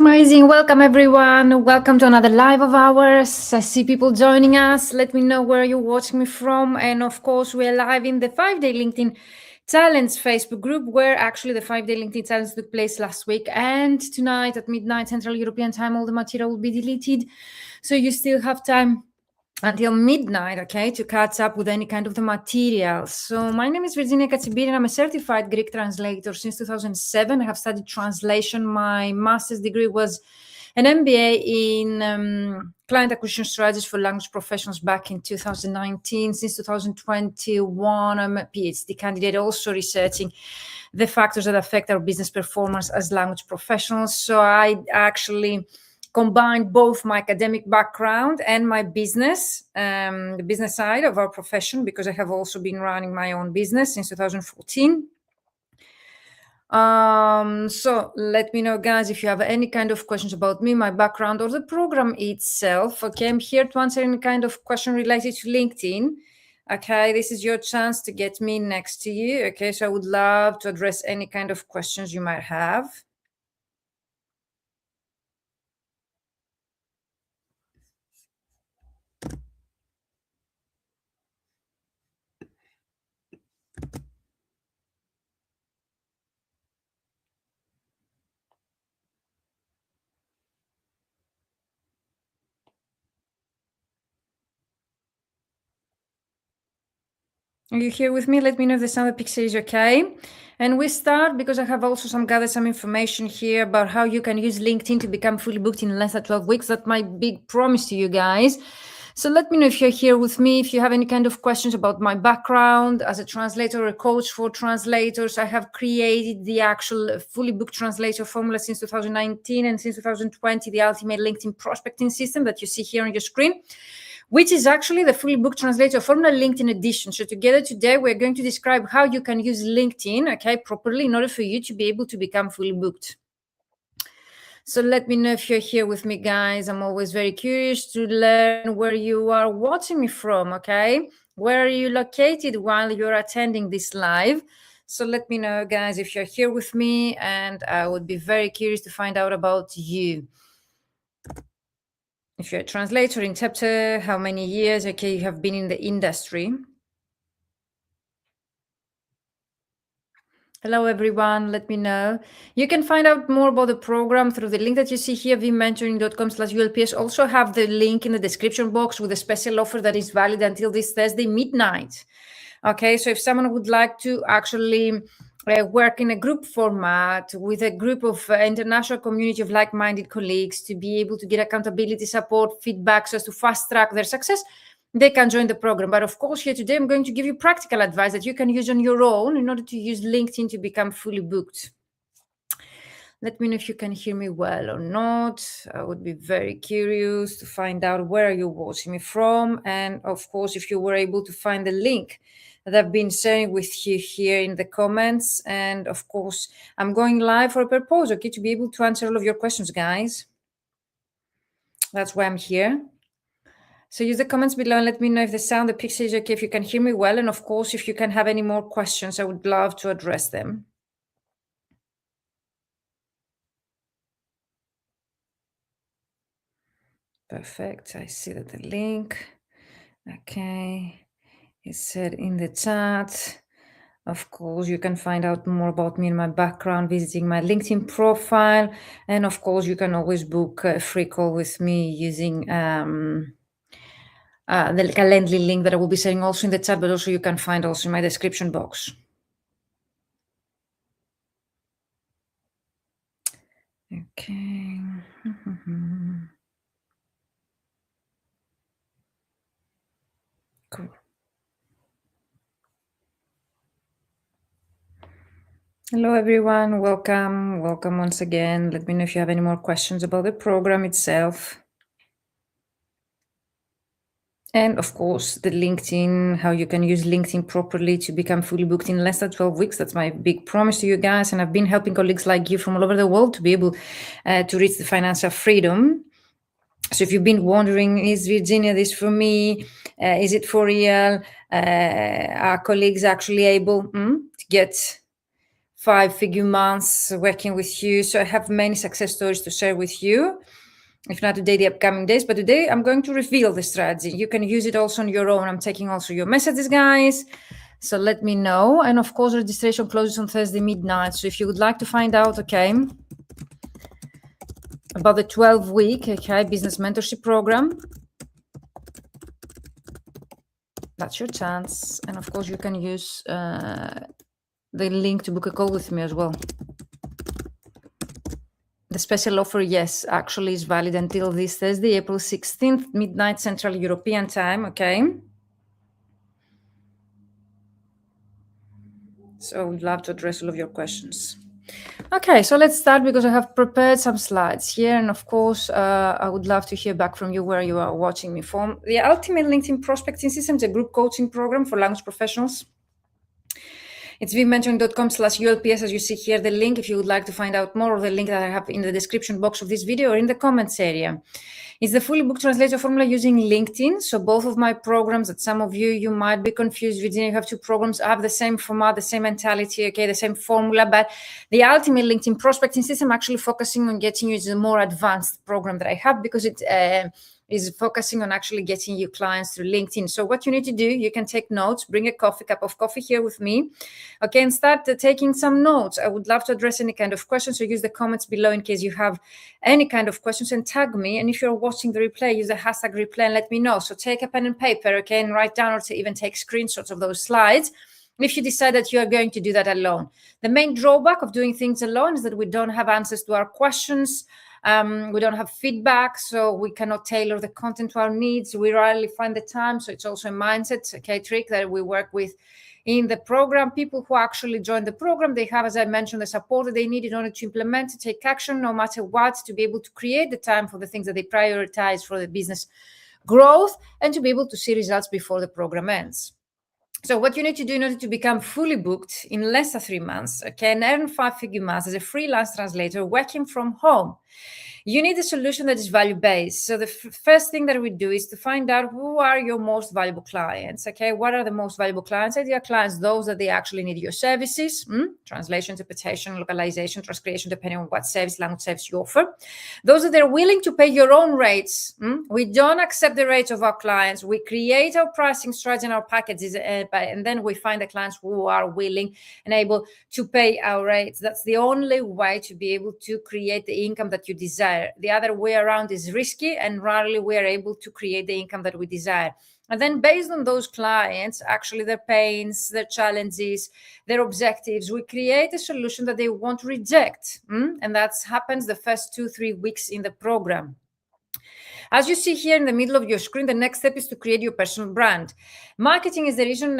Amazing. Welcome, everyone. Welcome to another live of ours. I see people joining us. Let me know where you're watching me from. And of course, we're live in the 5-day LinkedIn Challenge Facebook group, where actually the 5-day LinkedIn Challenge took place last week. And tonight at midnight Central European Time, all the material will be deleted. So you still have time until midnight, okay, to catch up with any kind of the material. So my name is Virginia Katsibiri, and I'm a certified Greek translator since 2007. I have studied translation. My master's degree was an MBA in client acquisition strategies for language professionals back in 2019. Since 2021, I'm a PhD candidate, also researching the factors that affect our business performance as language professionals. So I actually combined both my academic background and my business, the business side of our profession, because I have also been running my own business since 2014. So let me know, guys, if you have any kind of questions about me, my background, or the program itself. Okay, I'm here to answer any kind of question related to LinkedIn. Okay, this is your chance to get me next to you. Okay, so I would love to address any kind of questions you might have. Are you here with me? Let me know if the sound of the picture is okay. And we start because I have also gathered some information here about how you can use LinkedIn to become fully booked in less than 12 weeks. That's my big promise to you guys. So let me know if you're here with me, if you have any kind of questions about my background as a translator or a coach for translators. I have created the actual fully booked translator formula since 2019, and since 2020, the ultimate LinkedIn prospecting system that you see here on your screen, which is actually the fully booked translator formula LinkedIn edition. So together today, we're going to describe how you can use LinkedIn, okay, properly in order for you to be able to become fully booked. So let me know if you're here with me, guys. I'm always very curious to learn where you are watching me from, okay? Where are you located while you're attending this live? So let me know, guys, if you're here with me, and I would be very curious to find out about you. If you're a translator, interpreter, how many years, okay, you have been in the industry. Hello, everyone. Let me know. You can find out more about the program through the link that you see here, vmentoring.com/ULPS. Also have the link in the description box with a special offer that is valid until this Thursday midnight. Okay, so if someone would like to actually work in a group format with a group of international community of like-minded colleagues to be able to get accountability, support, feedback so as to fast track their success, they can join the program. But of course, here today, I'm going to give you practical advice that you can use on your own in order to use LinkedIn to become fully booked. Let me know if you can hear me well or not. I would be very curious to find out where you're watching me from. And of course, if you were able to find the link that I've been sharing with you here in the comments. And of course, I'm going live for a purpose, okay, to be able to answer all of your questions, guys. That's why I'm here. So use the comments below and let me know if the sound, the picture is okay, if you can hear me well. And of course, if you can have any more questions, I would love to address them. Perfect. I see that the link. Okay. It's said in the chat. Of course, you can find out more about me and my background visiting my LinkedIn profile. And of course, you can always book a free call with me using the Calendly link that I will be sharing also in the chat, but also you can find also in my description box. Okay. Cool. Hello, everyone. Welcome. Welcome once again. Let me know if you have any more questions about the program itself. And of course, the LinkedIn, how you can use LinkedIn properly to become fully booked in less than 12 weeks. That's my big promise to you guys. And I've been helping colleagues like you from all over the world to be able to reach the financial freedom. So if you've been wondering, is Virginia this for me? Is it for real? Are colleagues actually able to get 5-figure months working with you. So I have many success stories to share with you. If not today, the upcoming days. But today I'm going to reveal the strategy. You can use it also on your own. I'm taking also your messages, guys. So let me know. And of course, registration closes on Thursday midnight. So if you would like to find out, okay, about the 12-week, okay, business mentorship program, that's your chance. And of course, you can use the link to book a call with me as well. The special offer, yes, actually is valid until this Thursday, April 16th, midnight Central European time, okay? So I would love to address all of your questions. Okay, so let's start because I have prepared some slides here. And of course, I would love to hear back from you where you are watching me from. The Ultimate LinkedIn Prospecting System is a group coaching program for language professionals. It's vmentoring.com/ULPS, as you see here, the link if you would like to find out more, or the link that I have in the description box of this video or in the comments area. It's the fully booked translator formula using LinkedIn. So both of my programs, that some of you might be confused, Virginia, you have two programs, have the same format, the same mentality, okay, the same formula, but the Ultimate LinkedIn Prospecting System actually focusing on getting you is a more advanced program that I have because it is focusing on actually getting you clients through LinkedIn. So what you need to do, you can take notes, bring a cup of coffee here with me, okay, and start taking some notes. I would love to address any kind of questions, so use the comments below in case you have any kind of questions and tag me. And if you're watching the replay, use the hashtag replay and let me know. So take a pen and paper, okay, and write down or to even take screenshots of those slides if you decide that you are going to do that alone. The main drawback of doing things alone is that we don't have answers to our questions. We don't have feedback, so we cannot tailor the content to our needs. We rarely find the time, so it's also a mindset, okay, trick that we work with in the program. People who actually join the program, they have, as I mentioned, the support that they need in order to implement, to take action, no matter what, to be able to create the time for the things that they prioritize for the business growth, and to be able to see results before the program ends. So what you need to do in order to become fully booked in less than 3 months, okay, and earn 5-figure months as a freelance translator working from home, you need a solution that is value-based. So the first thing that we do is to find out who are your most valuable clients, okay? What are the most valuable clients? Ideal clients, those that they actually need your services, translation, interpretation, localization, transcription, depending on what language service you offer. Those that they're willing to pay your own rates. We don't accept the rates of our clients. We create our pricing strategy and our packages, and then we find the clients who are willing and able to pay our rates. That's the only way to be able to create the income that you desire. The other way around is risky, and rarely we are able to create the income that we desire. And then based on those clients, actually their pains, their challenges, their objectives, we create a solution that they won't reject. And that happens the first 2-3 weeks in the program. As you see here in the middle of your screen, the next step is to create your personal brand. Marketing is the reason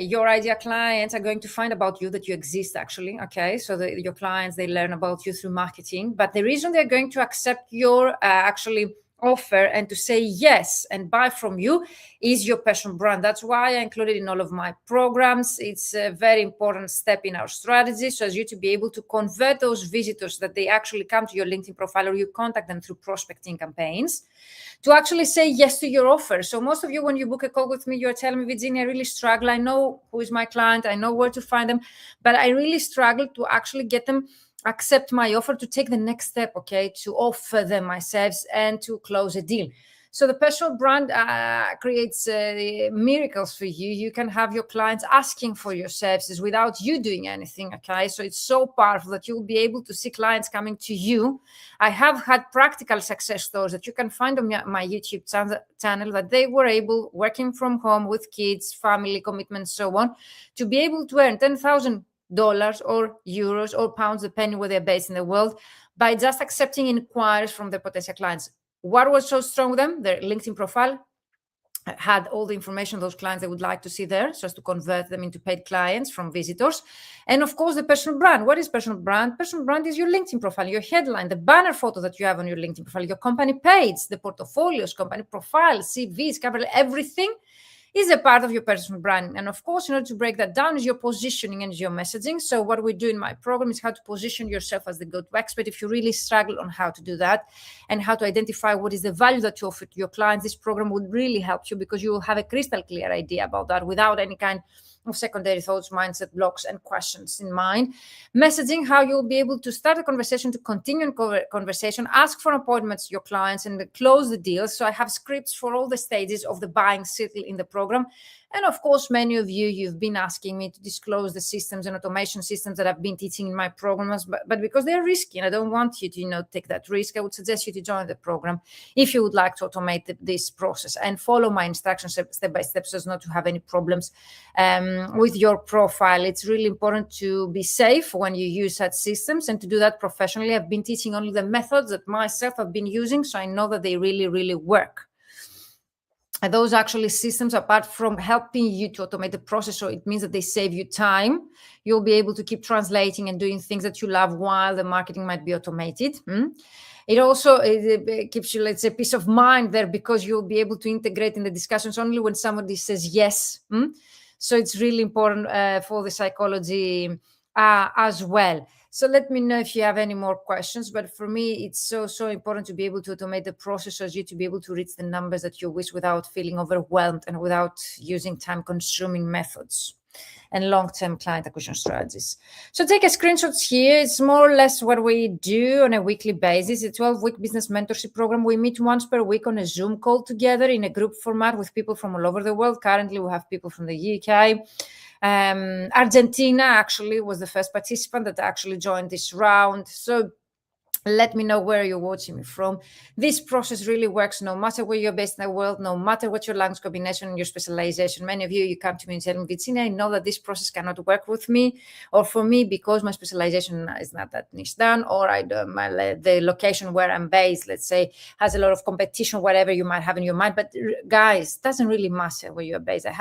your ideal clients are going to find about you that you exist, actually, okay? So your clients, they learn about you through marketing. But the reason they're going to accept your actually offer and to say yes and buy from you is your personal brand. That's why I included in all of my programs. It's a very important step in our strategy, so as you to be able to convert those visitors that they actually come to your LinkedIn profile or you contact them through prospecting campaigns to actually say yes to your offer. So most of you, when you book a call with me, you're telling me, Virginia, I really struggle. I know who is my client. I know where to find them, but I really struggle to actually get them accept my offer, to take the next step, okay, to offer them my service and to close a deal. So the personal brand creates miracles for you. You can have your clients asking for your services without you doing anything, okay? So it's so powerful that you'll be able to see clients coming to you. I have had practical success stories that you can find on my YouTube channel that they were able, working from home with kids, family commitments, so on, to be able to earn $10,000 or euros or pounds, depending where they're based in the world, by just accepting inquiries from their potential clients. What was so strong with them? Their LinkedIn profile had all the information those clients they would like to see there, so as to convert them into paid clients from visitors. And of course, the personal brand. What is personal brand? Personal brand is your LinkedIn profile, your headline, the banner photo that you have on your LinkedIn profile, your company page, the portfolios, company profile, CVs, cover, everything is a part of your personal brand. And of course, in order to break that down is your positioning and your messaging. So what we do in my program is how to position yourself as the go-to expert. If you really struggle on how to do that and how to identify what is the value that you offer to your clients, this program would really help you, because you will have a crystal clear idea about that without any kind of secondary thoughts, mindset blocks, and questions in mind. Messaging, how you'll be able to start a conversation, to continue conversation, ask for appointments to your clients, and close the deals. So I have scripts for all the stages of the buying cycle in the program. And of course, many of you've been asking me to disclose the systems and automation systems that I've been teaching in my programs, but because they're risky and I don't want you to, take that risk, I would suggest you to join the program if you would like to automate this process and follow my instructions step by step so as not to have any problems with your profile. It's really important to be safe when you use such systems and to do that professionally. I've been teaching only the methods that myself have been using, so I know that they really, really work. And those actually systems, apart from helping you to automate the process, so it means that they save you time. You'll be able to keep translating and doing things that you love while the marketing might be automated. It also gives you, let's say, peace of mind there, because you'll be able to integrate in the discussions only when somebody says yes. So it's really important for the psychology as well. So let me know if you have any more questions. But for me, it's so important to be able to automate the process as you to be able to reach the numbers that you wish without feeling overwhelmed and without using time-consuming methods and long-term client acquisition strategies. So take a screenshot here. It's more or less what we do on a weekly basis. It's a 12-week business mentorship program. We meet once per week on a Zoom call together in a group format with people from all over the world. Currently, we have people from the UK. Argentina actually was the first participant that actually joined this round. So let me know where you're watching me from. This process really works no matter where you're based in the world, no matter what your language combination and your specialization. Many of you come to me and tell me, Virginia, I know that this process cannot work with me or for me because my specialization is not that niche down, or the location where I'm based, let's say, has a lot of competition, whatever you might have in your mind. But guys, it doesn't really matter where you're based. I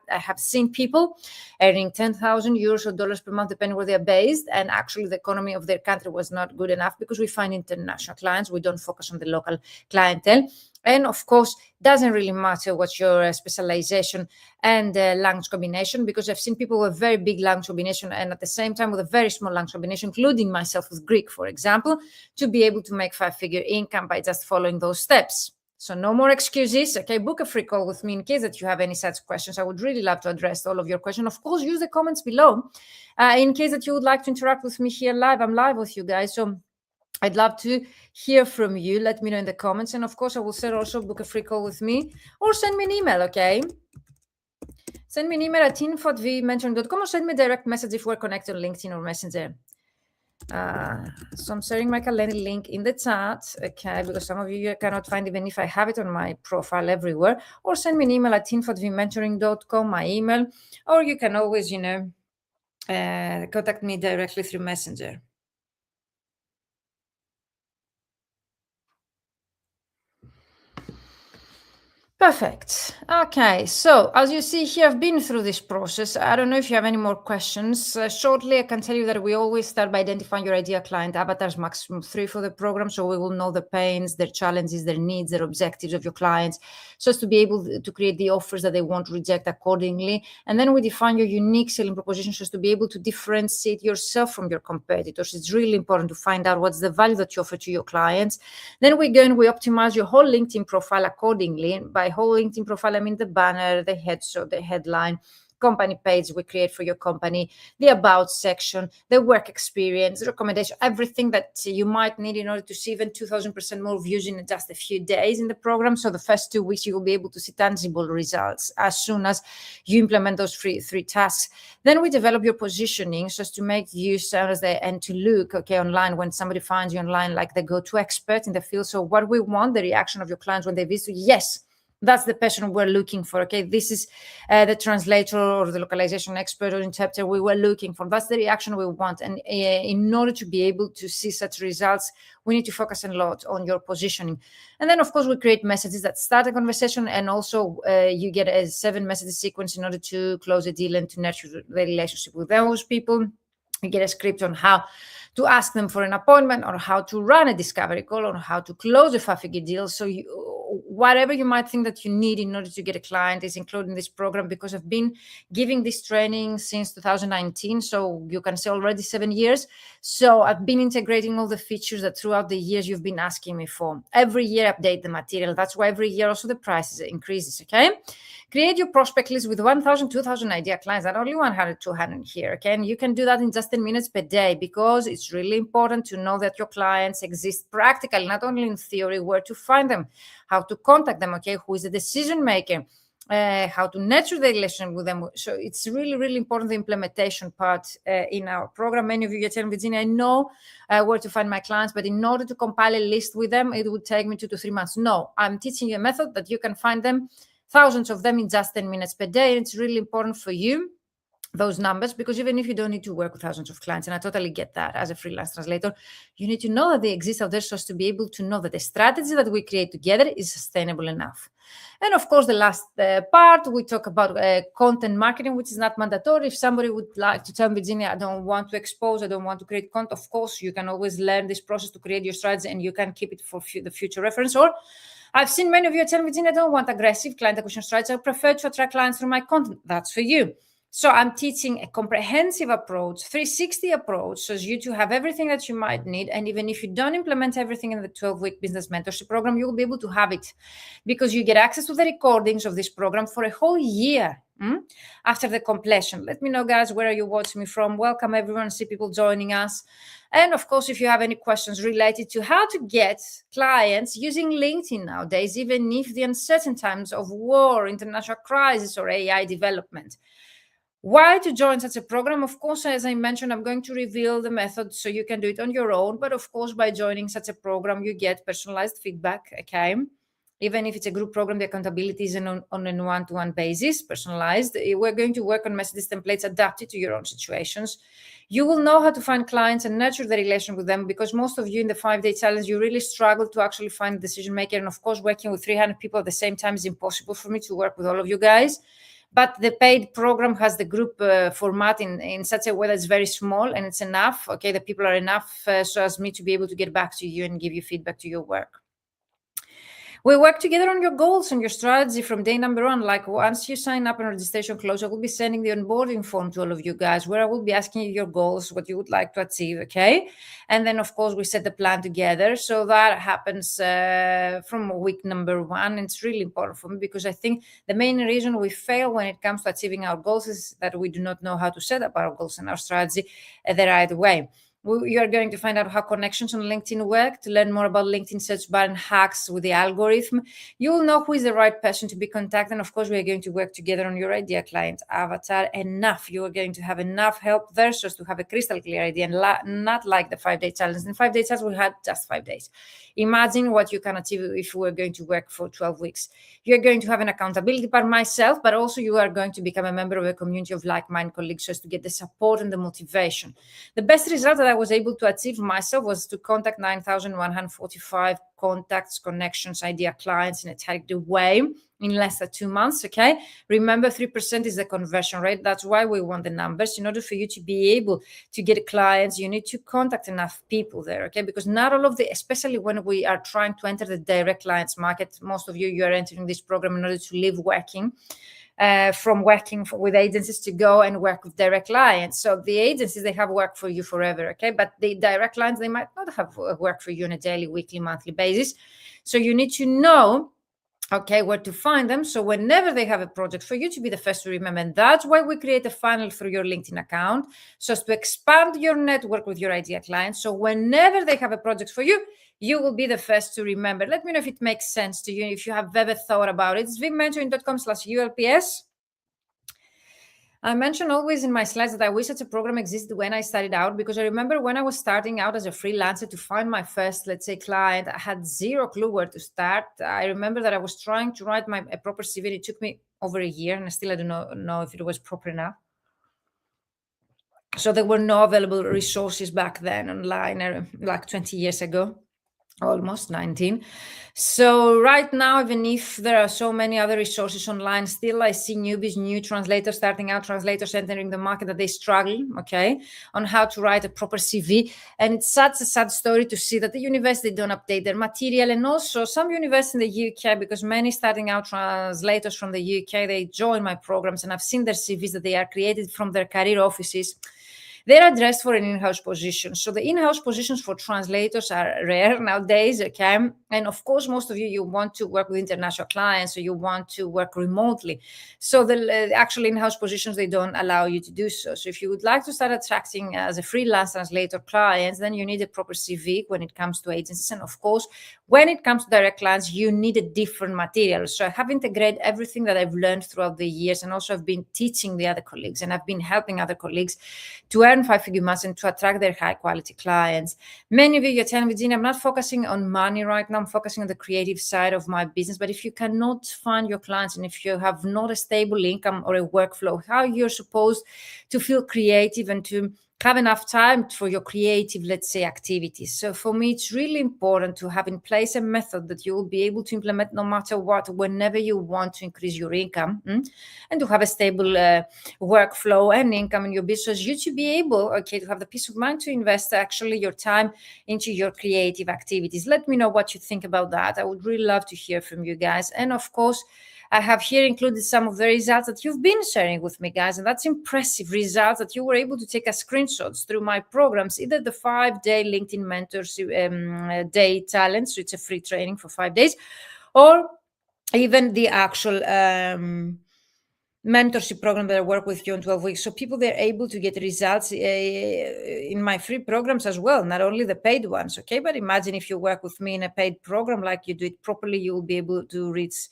have seen people earning 10,000 euros or dollars per month, depending where they're based, and actually the economy of their country was not good enough because we find international clients. We don't focus on the local clientele. And of course, doesn't really matter what your specialization and language combination, because I've seen people with very big language combination and at the same time with a very small language combination, including myself with Greek, for example, to be able to make 5-figure income by just following those steps. So no more excuses. Okay, book a free call with me in case that you have any such questions. I would really love to address all of your questions. Of course, use the comments below in case that you would like to interact with me here live. I'm live with you guys, so I'd love to hear from you. Let me know in the comments. And of course, I will say also book a free call with me or send me an email, okay? Send me an email at info@vmentoring.com or send me a direct message if we're connected on LinkedIn or Messenger. So I'm sharing my calendar link in the chat, okay, because some of you cannot find even if I have it on my profile everywhere, or send me an email at info@vmentoring.com, my email, or you can always, contact me directly through Messenger. Perfect. Okay, so as you see here, I've been through this process. I don't know if you have any more questions. Shortly, I can tell you that we always start by identifying your ideal client avatars, maximum 3 for the program, so we will know the pains, their challenges, their needs, their objectives of your clients, so as to be able to create the offers that they want to reject accordingly. And then we define your unique selling proposition, so as to be able to differentiate yourself from your competitors. It's really important to find out what's the value that you offer to your clients. Then we go and we optimize your whole LinkedIn profile accordingly. By whole LinkedIn profile, I mean the banner, the headshot, the headline, company page we create for your company, the about section, the work experience, recommendation, everything that you might need in order to see even 2,000% more views in just a few days in the program. So the first 2 weeks, you will be able to see tangible results as soon as you implement those three tasks. Then we develop your positioning so as to make you sound as and to look, okay, online when somebody finds you online like the go-to expert in the field. So what we want, the reaction of your clients when they visit, yes, that's the person we're looking for, okay? This is the translator or the localization expert or interpreter we were looking for. That's the reaction we want. And in order to be able to see such results, we need to focus a lot on your positioning. And then, of course, we create messages that start a conversation, and also you get a 7-message sequence in order to close a deal and to nurture the relationship with those people. You get a script on how to ask them for an appointment, or how to run a discovery call, or how to close a 5-figure deal. So whatever you might think that you need in order to get a client is included in this program, because I've been giving this training since 2019. So you can say already 7 years. So I've been integrating all the features that throughout the years you've been asking me for. Every year, update the material. That's why every year also the prices increases, okay? Create your prospect list with 1,000, 2,000 idea clients, not only 100, 200 here, okay? And you can do that in just 10 minutes per day, because it's really important to know that your clients exist practically, not only in theory, where to find them, how to contact them, okay? Who is the decision maker? How to nurture the relationship with them. So it's really, really important, the implementation part in our program. Many of you at Virginia, I know where to find my clients, but in order to compile a list with them, it would take me 2 to 3 months. No, I'm teaching you a method that you can find them, thousands of them, in just 10 minutes per day. And it's really important for you, those numbers, because even if you don't need to work with thousands of clients, and I totally get that as a freelance translator, you need to know that they exist out there so as to be able to know that the strategy that we create together is sustainable enough. And of course, the last part, we talk about content marketing, which is not mandatory. If somebody would like to tell Virginia, I don't want to expose, I don't want to create content, of course, you can always learn this process to create your strategy, and you can keep it for the future reference. Or I've seen many of you tell Virginia, I don't want aggressive client acquisition strategy, I prefer to attract clients through my content. That's for you. So I'm teaching a comprehensive approach, 360 approach, so as you to have everything that you might need. And even if you don't implement everything in the 12-week business mentorship program, you will be able to have it, because you get access to the recordings of this program for a whole year after the completion. Let me know, guys, where are you watching me from? Welcome, everyone. I see people joining us. And of course, if you have any questions related to how to get clients using LinkedIn nowadays, even if the uncertain times of war, international crisis, or AI development, why to join such a program? Of course, as I mentioned, I'm going to reveal the method so you can do it on your own. But of course, by joining such a program, you get personalized feedback, okay? Even if it's a group program, the accountability is on a one-to-one basis, personalized. We're going to work on messages templates adapted to your own situations. You will know how to find clients and nurture the relation with them, because most of you in the 5-day challenge, you really struggle to actually find a decision maker. And of course, working with 300 people at the same time is impossible for me to work with all of you guys. But the paid program has the group format in such a way that it's very small, and it's enough. Okay, the people are enough so as me to be able to get back to you and give you feedback to your work. We work together on your goals and your strategy from day number one. Like, once you sign up and registration close, I will be sending the onboarding form to all of you guys, where I will be asking you your goals, what you would like to achieve, okay? And then, of course, we set the plan together. So that happens from week number one. And it's really important for me, because I think the main reason we fail when it comes to achieving our goals is that we do not know how to set up our goals and our strategy the right way. You are going to find out how connections on LinkedIn work, to learn more about LinkedIn search bar and hacks with the algorithm. You will know who is the right person to be contacted. And of course, we are going to work together on your idea client avatar. Enough. You are going to have enough help there so as to have a crystal clear idea, and not like the 5-day challenge. In 5-day challenge, we had just 5 days. Imagine what you can achieve if we're going to work for 12 weeks. You're going to have an accountability part, myself, but also you are going to become a member of a community of like-minded colleagues so as to get the support and the motivation. The best result that I was able to achieve myself was to contact 9,145 contacts, connections, idea clients in a targeted way in less than 2 months, okay? Remember, 3% is the conversion rate. That's why we want the numbers. In order for you to be able to get clients, you need to contact enough people there, okay? Because not all of the, especially when we are trying to enter the direct clients market, most of you are entering this program in order to live working. From working with agencies to go and work with direct clients. So the agencies, they have work for you forever, okay? But the direct clients, they might not have work for you on a daily, weekly, monthly basis. So you need to know, okay, where to find them. So whenever they have a project, for you to be the first to remember. And that's why we create a funnel through your LinkedIn account, so as to expand your network with your idea clients. So whenever they have a project for you, you will be the first to remember. Let me know if it makes sense to you, if you have ever thought about it. It's vmentoring.com/ULPS. I mention always in my slides that I wish such a program existed when I started out, because I remember when I was starting out as a freelancer to find my first, let's say, client, I had zero clue where to start. I remember that I was trying to write a proper CV. It took me over a year, and I don't know if it was proper enough. So there were no available resources back then online, like 20 years ago. Almost 19. So right now, even if there are so many other resources online, still I see newbies, new translators, starting out translators entering the market, that they struggle, okay, on how to write a proper CV. And it's such a sad story to see that the university don't update their material. And also some universities in the UK, because many starting out translators from the UK, they join my programs, and I've seen their CVs that they are created from their career offices. They're addressed for an in-house position. So the in-house positions for translators are rare nowadays, okay? And of course, most of you want to work with international clients, or you want to work remotely. So the actual in-house positions, they don't allow you to do so. So if you would like to start attracting as a freelance translator clients, then you need a proper CV when it comes to agencies. And of course, when it comes to direct clients, you need a different material. So I have integrated everything that I've learned throughout the years, and also I've been teaching the other colleagues, and I've been helping other colleagues to earn 5-figure months and to attract their high quality clients. Many of you're telling Virginia, I'm not focusing on money right now, I'm focusing on the creative side of my business. But if you cannot find your clients, and if you have not a stable income or a workflow, how you're supposed to feel creative and to have enough time for your creative, let's say, activities. So for me, it's really important to have in place a method that you will be able to implement no matter what, whenever you want to increase your income, and to have a stable workflow and income in your business. You to be able, to have the peace of mind to invest actually your time into your creative activities. Let me know what you think about that. I would really love to hear from you guys. And of course, I have here included some of the results that you've been sharing with me, guys. And that's impressive results that you were able to take as screenshots through my programs, either the 5-day LinkedIn Mentorship Day Challenge, so it's a free training for 5 days, or even the actual mentorship program that I work with you in 12 weeks. So people, they're able to get results in my free programs as well, not only the paid ones, okay? But imagine if you work with me in a paid program, like you do it properly, you will be able to reach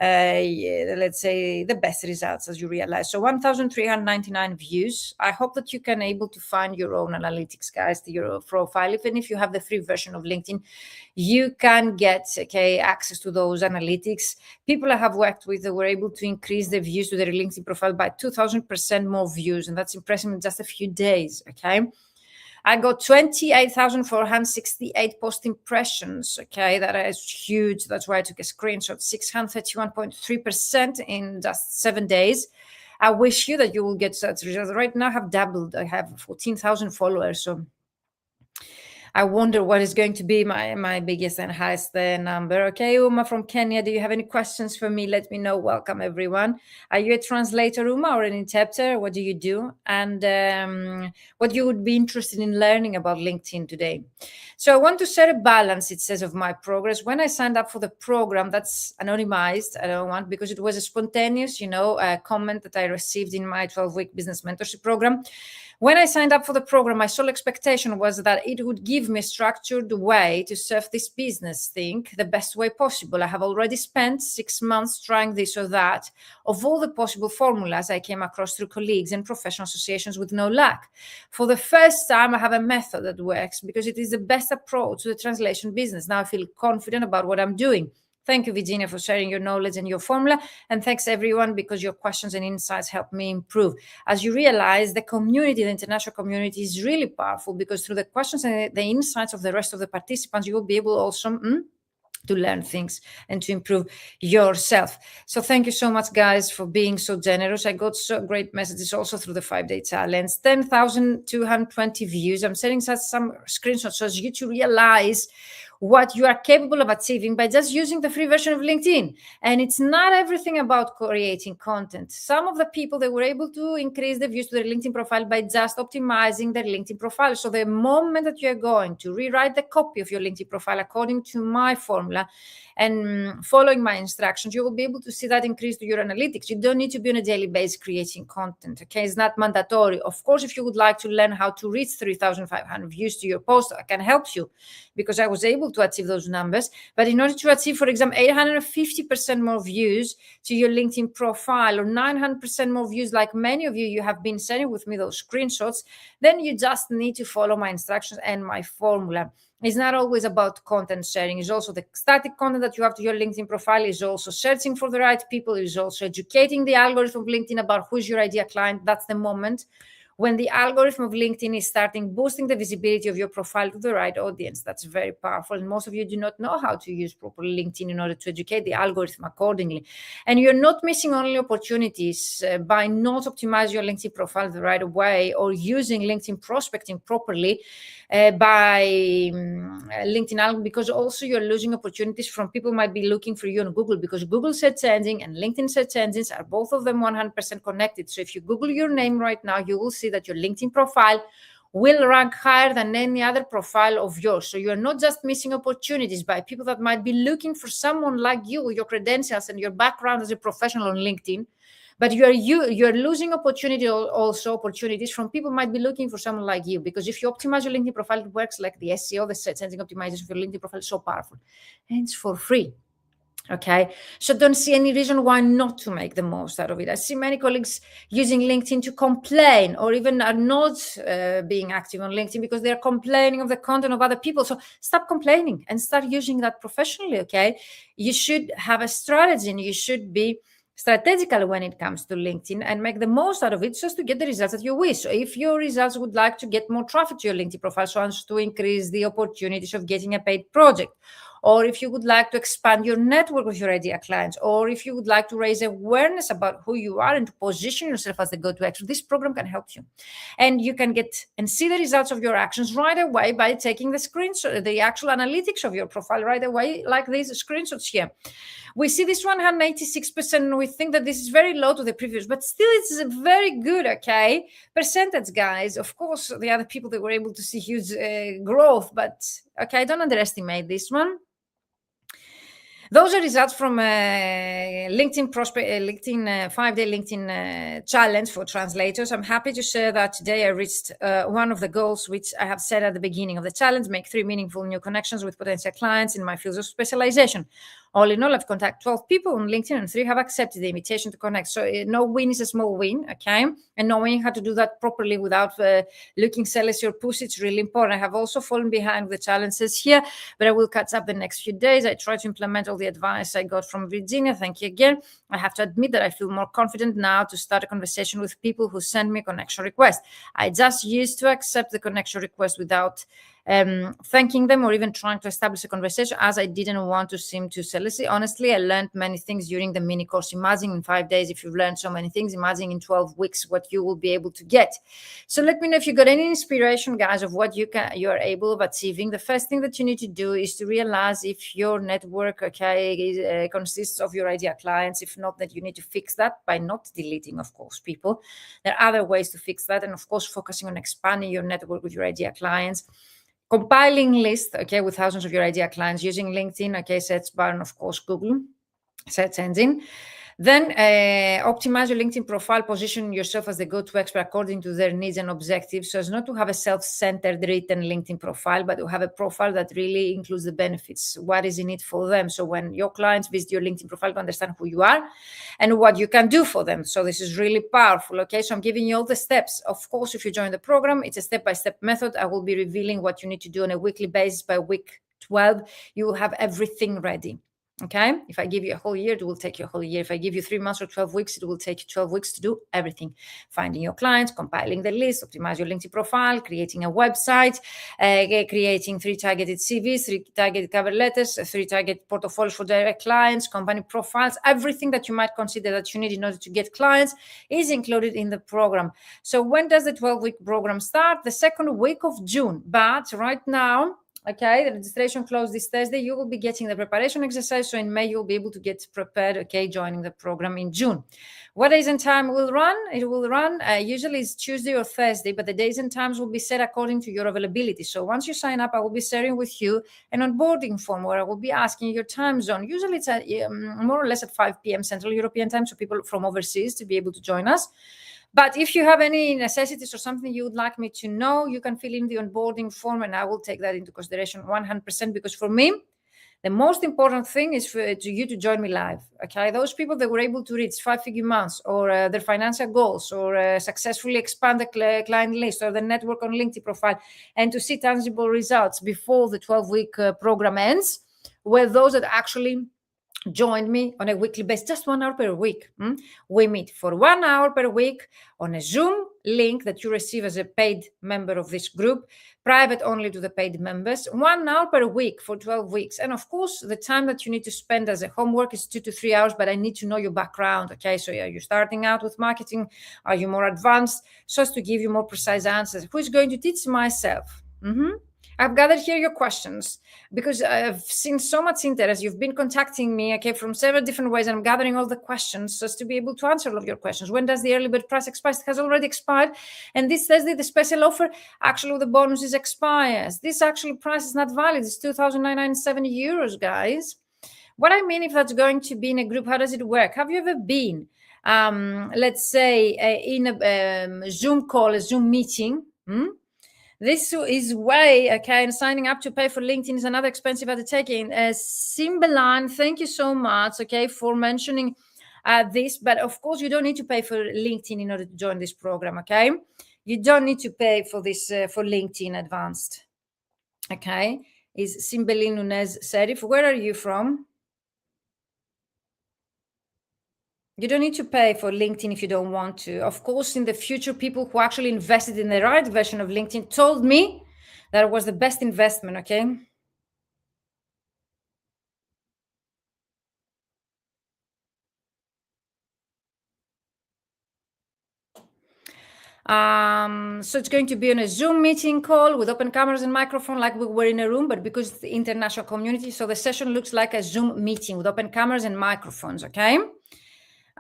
let's say the best results, as you realize. So 1,399 views. I hope that you can able to find your own analytics, guys, to your profile. Even if you have the free version of LinkedIn, you can get access to those analytics. People I have worked with, they were able to increase the views to their LinkedIn profile by 2,000% more views, and that's impressive in just a few days. I got 28,468 post impressions. That is huge. That's why I took a screenshot. 631.3% in just 7 days. I wish you that you will get such results. Right now I have doubled. I have 14,000 followers. So I wonder what is going to be my biggest and highest number. Okay, Uma from Kenya, do you have any questions for me? Let me know. Welcome, everyone. Are you a translator, Uma, or an interpreter? What do you do? And what you would be interested in learning about LinkedIn today? So I want to set a balance, it says, of my progress. When I signed up for the program, that's anonymized. I don't want, because it was a spontaneous, comment that I received in my 12-week business mentorship program. When I signed up for the program, my sole expectation was that it would give me a structured way to serve this business thing the best way possible. I have already spent 6 months trying this or that. Of all the possible formulas I came across through colleagues and professional associations with no luck. For the first time, I have a method that works because it is the best approach to the translation business. Now I feel confident about what I'm doing. Thank you, Virginia, for sharing your knowledge and your formula. And thanks, everyone, because your questions and insights help me improve. As you realize, the community, the international community, is really powerful, because through the questions and the insights of the rest of the participants, you will be able also to learn things and to improve yourself. So thank you so much, guys, for being so generous. I got so great messages also through the 5-day challenge. 10,220 views. I'm sending some screenshots so as you to realize what you are capable of achieving by just using the free version of LinkedIn. And it's not everything about creating content. Some of the people, they were able to increase the views to their LinkedIn profile by just optimizing their LinkedIn profile. So the moment that you're going to rewrite the copy of your LinkedIn profile according to my formula and following my instructions, you will be able to see that increase to your analytics. You don't need to be on a daily basis creating content, okay? It's not mandatory. Of course, if you would like to learn how to reach 3,500 views to your post, I can help you, because I was able to achieve those numbers. But in order to achieve, for example, 850% more views to your LinkedIn profile, or 900% more views, like many of you have been sharing with me those screenshots, then you just need to follow my instructions and my formula. It's not always about content sharing. It's also the static content that you have to your LinkedIn profile. Is also searching for the right people. Is also educating the algorithm of LinkedIn about who's your ideal client. That's the moment when the algorithm of LinkedIn is starting boosting the visibility of your profile to the right audience. That's very powerful. And most of you do not know how to use properly LinkedIn in order to educate the algorithm accordingly. And you're not missing only opportunities by not optimizing your LinkedIn profile the right way, or using LinkedIn prospecting properly by LinkedIn algorithm, because also you're losing opportunities from people who might be looking for you on Google, because Google search engine and LinkedIn search engines are both of them 100% connected. So if you Google your name right now, you will see that your LinkedIn profile will rank higher than any other profile of yours. So you're not just missing opportunities by people that might be looking for someone like you, your credentials and your background as a professional on LinkedIn, but you're losing opportunities from people who might be looking for someone like you. Because if you optimize your LinkedIn profile, it works like the SEO, the search engine optimization for your LinkedIn profile is so powerful, and it's for free. Okay, so don't see any reason why not to make the most out of it. I see many colleagues using LinkedIn to complain, or even are not being active on LinkedIn because they're complaining of the content of other people. So stop complaining and start using that professionally. Okay, you should have a strategy and you should be strategical when it comes to LinkedIn and make the most out of it just to get the results that you wish. So if your results would like to get more traffic to your LinkedIn profile, so as to increase the opportunities of getting a paid project, or if you would like to expand your network with your ideal clients, or if you would like to raise awareness about who you are and to position yourself as the go-to expert, this program can help you. And you can get and see the results of your actions right away by taking the screenshot, the actual analytics of your profile right away, like these screenshots here. We see this 186%, and we think that this is very low to the previous, but still it's very good, okay? Percentage, guys. Of course, the other people that were able to see huge growth, but okay, don't underestimate this one. Those are results from LinkedIn 5-day LinkedIn challenge for translators. I'm happy to share that today I reached one of the goals which I have set at the beginning of the challenge: make 3 meaningful new connections with potential clients in my fields of specialization. All in all, I've contacted 12 people on LinkedIn and 3 have accepted the invitation to connect. So no win is a small win, okay? And knowing how to do that properly without looking salesy or pushy, it's really important. I have also fallen behind with the challenges here, but I will catch up the next few days. I try to implement all the advice I got from Virginia. Thank you again. I have to admit that I feel more confident now to start a conversation with people who send me a connection request. I just used to accept the connection request without thanking them or even trying to establish a conversation, as I didn't want to seem too salesy. Honestly, I learned many things during the mini course. Imagine in 5 days, if you've learned so many things, imagine in 12 weeks what you will be able to get. So let me know if you got any inspiration, guys, of what you are able of achieving. The first thing that you need to do is to realize if your network, okay, consists of your ideal clients. If not, that you need to fix that by not deleting, of course, people. There are other ways to fix that, and of course, focusing on expanding your network with your ideal clients. Compiling list, okay, with thousands of your ideal clients using LinkedIn, okay, search bar, and of course, Google search engine. Then optimize your LinkedIn profile, position yourself as the go-to expert according to their needs and objectives, so as not to have a self-centered written LinkedIn profile, but to have a profile that really includes the benefits. What is in it for them? So when your clients visit your LinkedIn profile, to understand who you are and what you can do for them. So this is really powerful, okay? So I'm giving you all the steps. Of course, if you join the program, it's a step-by-step method. I will be revealing what you need to do on a weekly basis. By week 12, you will have everything ready. Okay, if I give you a whole year, it will take you a whole year. If I give you 3 months or 12 weeks, it will take you 12 weeks to do everything. Finding your clients, compiling the list, optimize your LinkedIn profile, creating a website, creating 3 targeted CVs, 3 targeted cover letters, 3 targeted portfolios for direct clients, company profiles. Everything that you might consider that you need in order to get clients is included in the program. So when does the 12-week program start? The second week of June. But right now, okay, the registration closed this Thursday. You will be getting the preparation exercise. So in May, you'll be able to get prepared, okay, joining the program in June. What days and time will run? It will run, usually it's Tuesday or Thursday, but the days and times will be set according to your availability. So once you sign up, I will be sharing with you an onboarding form where I will be asking your time zone. Usually it's at, more or less at 5 p.m. Central European time, so people from overseas to be able to join us. But if you have any necessities or something you would like me to know, you can fill in the onboarding form and I will take that into consideration 100%, because for me, the most important thing is for you to join me live, okay? Those people that were able to reach 5-figure months or their financial goals or successfully expand the client list or the network on LinkedIn profile and to see tangible results before the 12-week program ends, were those that actually joined me on a weekly basis, just 1 hour per week. We meet for 1 hour per week on a Zoom link that you receive as a paid member of this group, private only to the paid members, 1 hour per week for 12 weeks. And of course, the time that you need to spend as a homework is 2 to 3 hours, but I need to know your background. Okay, so are you starting out with marketing? Are you more advanced? So as to give you more precise answers. Who is going to teach? Myself. I've gathered here your questions because I've seen so much interest. You've been contacting me, okay, from several different ways, and I'm gathering all the questions just to be able to answer all of your questions. When does the early bird price expire? It has already expired. And this Thursday, the special offer, actually, with the bonuses expires. This actually price is not valid. It's 2,997 euros, guys. What I mean, if that's going to be in a group, how does it work? Have you ever been, let's say, in a Zoom call, a Zoom meeting? This is way, okay, and signing up to pay for LinkedIn is another expensive undertaking. Simbalan, thank you so much, okay, for mentioning this. But of course, you don't need to pay for LinkedIn in order to join this program, okay? You don't need to pay for this, for LinkedIn Advanced, okay? Is Simbalin Nunez Serif. Where are you from? You don't need to pay for LinkedIn if you don't want to. Of course, in the future, people who actually invested in the right version of LinkedIn told me that it was the best investment, okay? So it's going to be on a Zoom meeting call with open cameras and microphone like we were in a room, but because it's the international community, so the session looks like a Zoom meeting with open cameras and microphones, okay?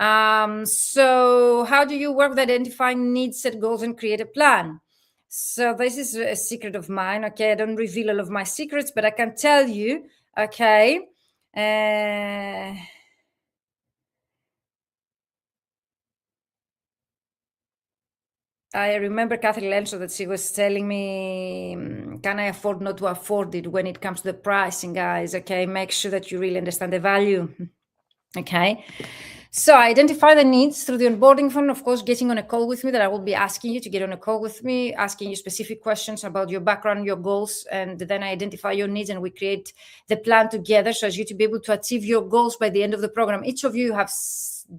So how do you work with identifying needs, set goals, and create a plan? So this is a secret of mine, okay? I don't reveal all of my secrets, but I can tell you, okay? I remember Catherine Lenso that she was telling me, can I afford not to afford it when it comes to the pricing, guys? Okay, make sure that you really understand the value. Okay, so identify the needs through the onboarding phone, of course, getting on a call with me that I will be asking you to get on a call with me, asking you specific questions about your background, your goals, and then I identify your needs and we create the plan together so as you to be able to achieve your goals by the end of the program. Each of you have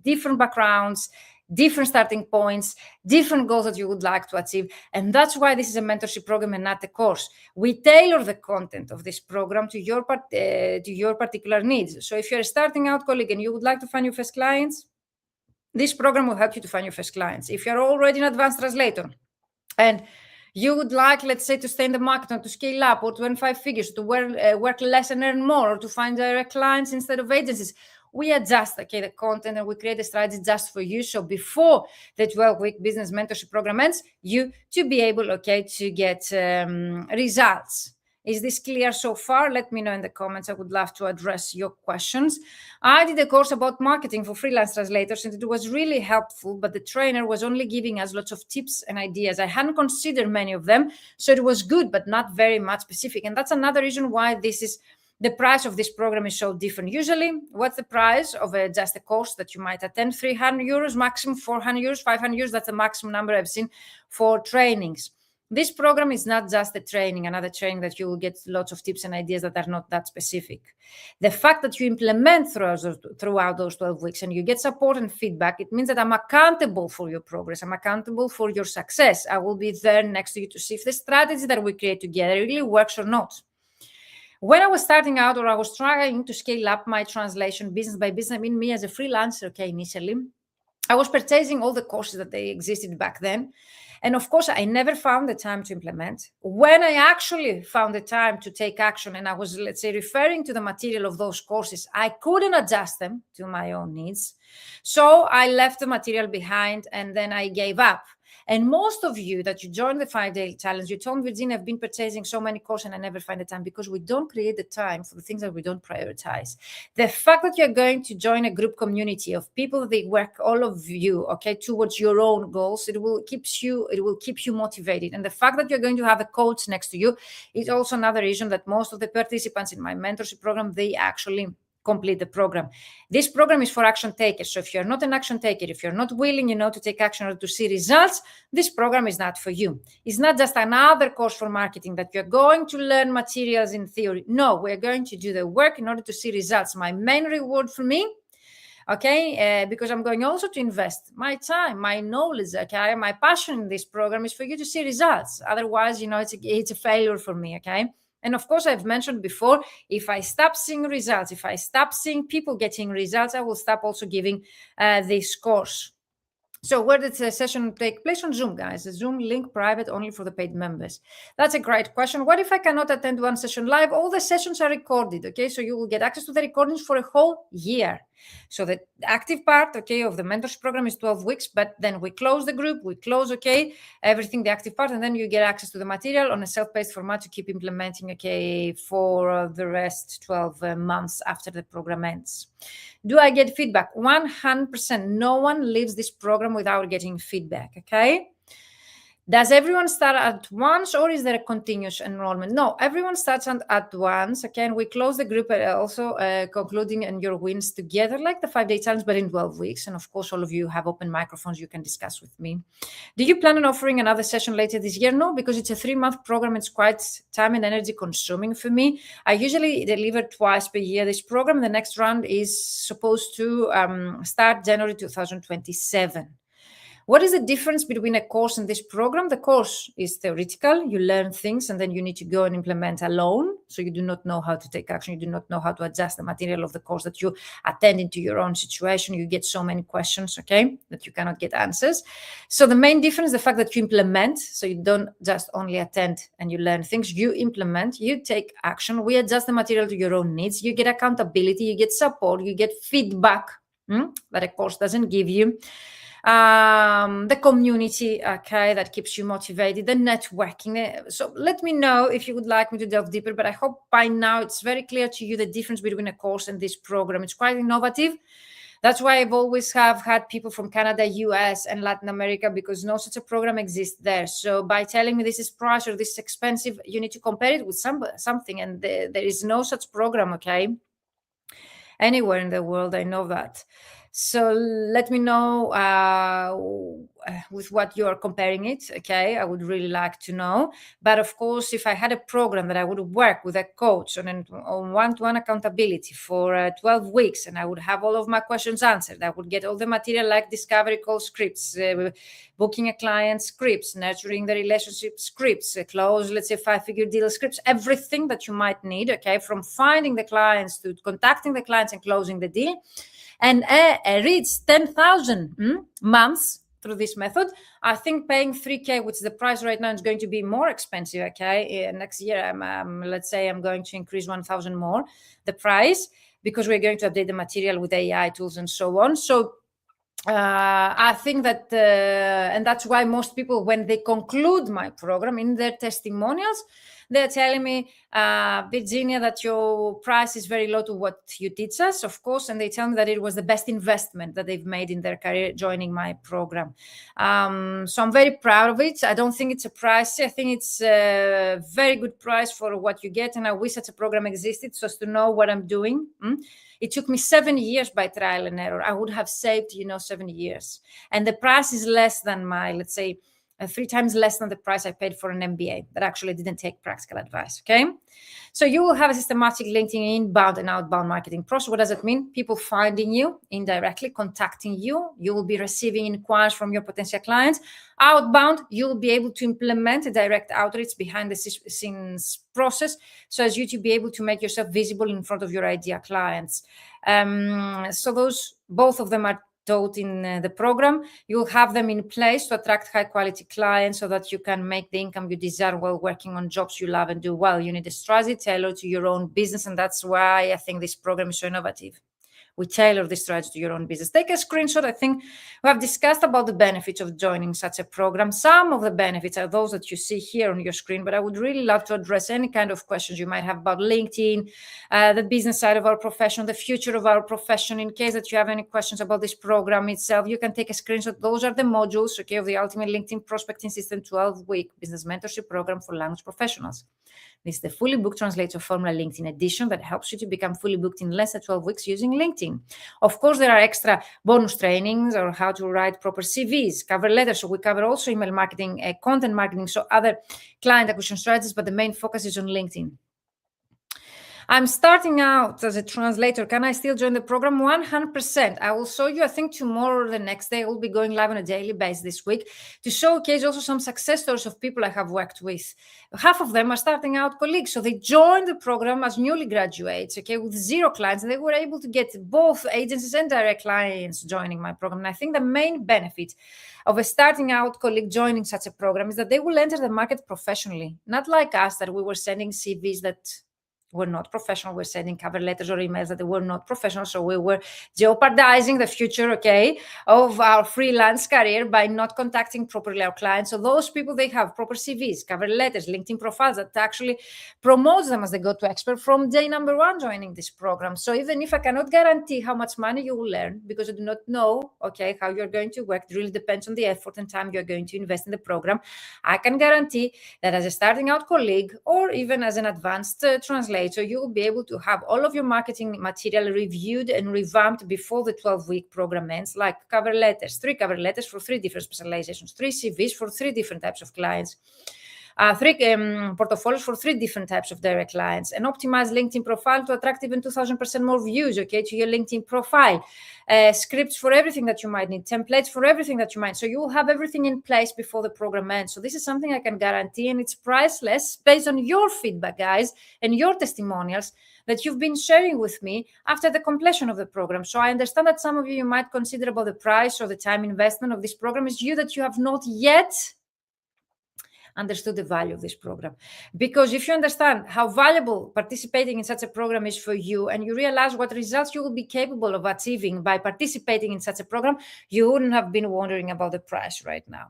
different backgrounds, different starting points, different goals that you would like to achieve. And that's why this is a mentorship program and not a course. We tailor the content of this program to your particular needs. So if you're a starting out colleague and you would like to find your first clients, this program will help you to find your first clients. If you're already an advanced translator and you would like, let's say, to stay in the market or to scale up or to earn 5 figures, to work less and earn more, or to find direct clients instead of agencies, we adjust, okay, the content and we create a strategy just for you. So before the 12-week business mentorship program ends, you to be able, okay, to get results. Is this clear so far? Let me know in the comments. I would love to address your questions. I did a course about marketing for freelance translators, and it was really helpful, but the trainer was only giving us lots of tips and ideas. I hadn't considered many of them, so it was good, but not very much specific. And that's another reason why the price of this program is so different. Usually, what's the price of just a course that you might attend? 300 euros, maximum 400 euros, 500 euros. That's the maximum number I've seen for trainings. This program is not just a training, another training that you will get lots of tips and ideas that are not that specific. The fact that you implement throughout those 12 weeks and you get support and feedback, it means that I'm accountable for your progress. I'm accountable for your success. I will be there next to you to see if the strategy that we create together really works or not. When I was starting out or I was trying to scale up my translation business by business, I mean me as a freelancer, okay, initially, I was purchasing all the courses that they existed back then. And of course, I never found the time to implement. When I actually found the time to take action and I was, let's say, referring to the material of those courses, I couldn't adjust them to my own needs. So I left the material behind and then I gave up. And most of you that you joined the 5-day challenge, you told Virginia, I've been purchasing so many courses and I never find the time because we don't create the time for the things that we don't prioritize. The fact that you're going to join a group community of people, they work, all of you, okay, towards your own goals, it will keep you motivated. And the fact that you're going to have a coach next to you is also another reason that most of the participants in my mentorship program, they actually complete the program. This program is for action takers. So if you're not an action taker, if you're not willing, to take action or to see results, this program is not for you. It's not just another course for marketing that you're going to learn materials in theory. No, we're going to do the work in order to see results. My main reward for me, okay, because I'm going also to invest my time, my knowledge, okay, my passion in this program is for you to see results. Otherwise, it's a failure for me, okay? And of course, I've mentioned before, if I stop seeing results, if I stop seeing people getting results, I will stop also giving this course. So where did the session take place? On Zoom, guys. The Zoom link private only for the paid members. That's a great question. What if I cannot attend one session live? All the sessions are recorded, okay? So you will get access to the recordings for a whole year. So the active part, okay, of the mentorship program is 12 weeks, but then we close the group, we close, okay, everything, the active part, and then you get access to the material on a self-paced format to keep implementing, okay, for the rest 12 months after the program ends. Do I get feedback? 100%. No one leaves this program without getting feedback, okay? Does everyone start at once, or is there a continuous enrollment? No, everyone starts at once, okay? And we close the group also concluding and your wins together, like the 5-day challenge, but in 12 weeks. And of course, all of you have open microphones you can discuss with me. Do you plan on offering another session later this year? No, because it's a 3-month program. It's quite time and energy consuming for me. I usually deliver twice per year this program. The next round is supposed to start January 2027. What is the difference between a course and this program? The course is theoretical. You learn things and then you need to go and implement alone. So you do not know how to take action. You do not know how to adjust the material of the course that you attend into your own situation. You get so many questions, okay, that you cannot get answers. So the main difference is the fact that you implement. So you don't just only attend and you learn things. You implement, you take action. We adjust the material to your own needs. You get accountability, you get support, you get feedback that a course doesn't give you. The community, okay, that keeps you motivated, the networking. So let me know if you would like me to delve deeper, but I hope by now it's very clear to you the difference between a course and this program. It's quite innovative. That's why I've always have had people from Canada, US, and Latin America, because no such a program exists there. So by telling me this is price or this is expensive, you need to compare it with something, and there is no such program, okay, anywhere in the world. I know that. So let me know with what you are comparing it, okay? I would really like to know. But of course, if I had a program that I would work with a coach on one-to-one accountability for 12 weeks, and I would have all of my questions answered, I would get all the material like discovery call scripts, booking a client scripts, nurturing the relationship scripts, close, let's say, 5-figure deal scripts, everything that you might need, okay, from finding the clients to contacting the clients and closing the deal, and reach 10,000 months through this method. I think paying 3K, which is the price right now, is going to be more expensive, okay? Next year, let's say I'm going to increase 1,000 more the price, because we're going to update the material with AI tools and so on. So I think that, and that's why most people, when they conclude my program, in their testimonials, they're telling me, Virginia, that your price is very low to what you teach us, of course, and they tell me that it was the best investment that they've made in their career joining my program. So I'm very proud of it. I don't think it's a price. I think it's a very good price for what you get, and I wish such a program existed so as to know what I'm doing. It took me 7 years by trial and error. I would have saved, 7 years. And the price is less than my, let's say, 3 times less than the price I paid for an MBA that actually didn't take practical advice, okay? So you will have a systematic LinkedIn inbound and outbound marketing process. What does it mean? People finding you indirectly, contacting you. You will be receiving inquiries from your potential clients. Outbound, you will be able to implement a direct outreach behind the scenes process, so as you to be able to make yourself visible in front of your ideal clients. So both of them are taught in the program. You'll have them in place to attract high quality clients so that you can make the income you desire while working on jobs you love and do well. You need a strategy tailored to your own business, and that's why I think this program is so innovative. We tailor the strategy to your own business. Take a screenshot. I think we have discussed about the benefits of joining such a program. Some of the benefits are those that you see here on your screen, but I would really love to address any kind of questions you might have about LinkedIn, the business side of our profession, the future of our profession. In case that you have any questions about this program itself, you can take a screenshot. Those are the modules, okay, of the Ultimate LinkedIn Prospecting System 12-week business mentorship program for language professionals. This is the fully booked translator formula LinkedIn edition that helps you to become fully booked in less than 12 weeks using LinkedIn. Of course, there are extra bonus trainings on how to write proper CVs, cover letters. So we cover also email marketing, content marketing, so other client acquisition strategies, but the main focus is on LinkedIn. I'm starting out as a translator. Can I still join the program? 100%. I will show you, I think tomorrow or the next day, I will be going live on a daily basis this week to showcase also some success stories of people I have worked with. Half of them are starting out colleagues. So they joined the program as newly graduates, with 0 clients. And they were able to get both agencies and direct clients joining my program. And I think the main benefit of a starting out colleague joining such a program is that they will enter the market professionally, not like us that we were sending CVs that were not professional. We're sending cover letters or emails that they were not professional. So we were jeopardizing the future, of our freelance career by not contacting properly our clients. So those people, they have proper CVs, cover letters, LinkedIn profiles that actually promotes them as the go-to expert from day number 1 joining this program. So even if I cannot guarantee how much money you will earn, because I do not know, how you're going to work, it really depends on the effort and time you're going to invest in the program. I can guarantee that as a starting out colleague or even as an advanced translator, you will be able to have all of your marketing material reviewed and revamped before the 12-week program ends, like cover letters, 3 cover letters for 3 different specializations, 3 CVs for 3 different types of clients, 3 portfolios for 3 different types of direct clients, an optimized LinkedIn profile to attract even 2,000% more views, to your LinkedIn profile, scripts for everything that you might need, templates for everything that you might. So you will have everything in place before the program ends. So this is something I can guarantee, and it's priceless based on your feedback, guys, and your testimonials that you've been sharing with me after the completion of the program. So I understand that some of you might consider about the price or the time investment of this program is you that you have not yet understood the value of this program. Because if you understand how valuable participating in such a program is for you, and you realize what results you will be capable of achieving by participating in such a program, you wouldn't have been wondering about the price right now.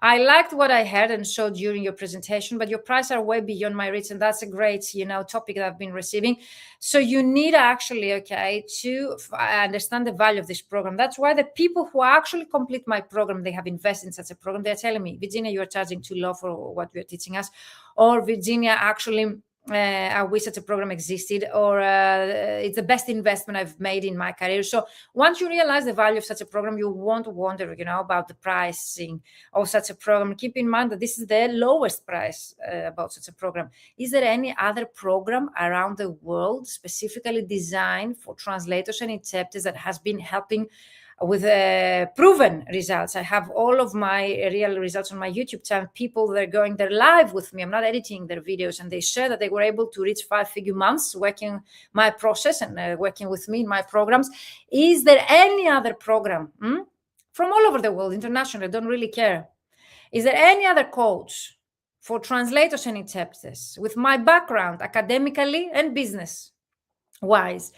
I liked what I heard and saw during your presentation, but your prices are way beyond my reach, and that's a great, topic that I've been receiving. So you need actually, to understand the value of this program. That's why the people who actually complete my program, they have invested in such a program. They're telling me, Virginia, you are charging too low for what you're teaching us, or Virginia, actually, I wish such a program existed, or it's the best investment I've made in my career. So once you realize the value of such a program, you won't wonder, about the pricing of such a program. Keep in mind that this is the lowest price about such a program. Is there any other program around the world specifically designed for translators and interpreters that has been helping with proven results? I have all of my real results on my YouTube channel. People, they're live with me. I'm not editing their videos, and they share that they were able to reach 5-figure months working my process and working with me in my programs. Is there any other program from all over the world, internationally, don't really care? Is there any other coach for translators and interpreters with my background academically and business wise,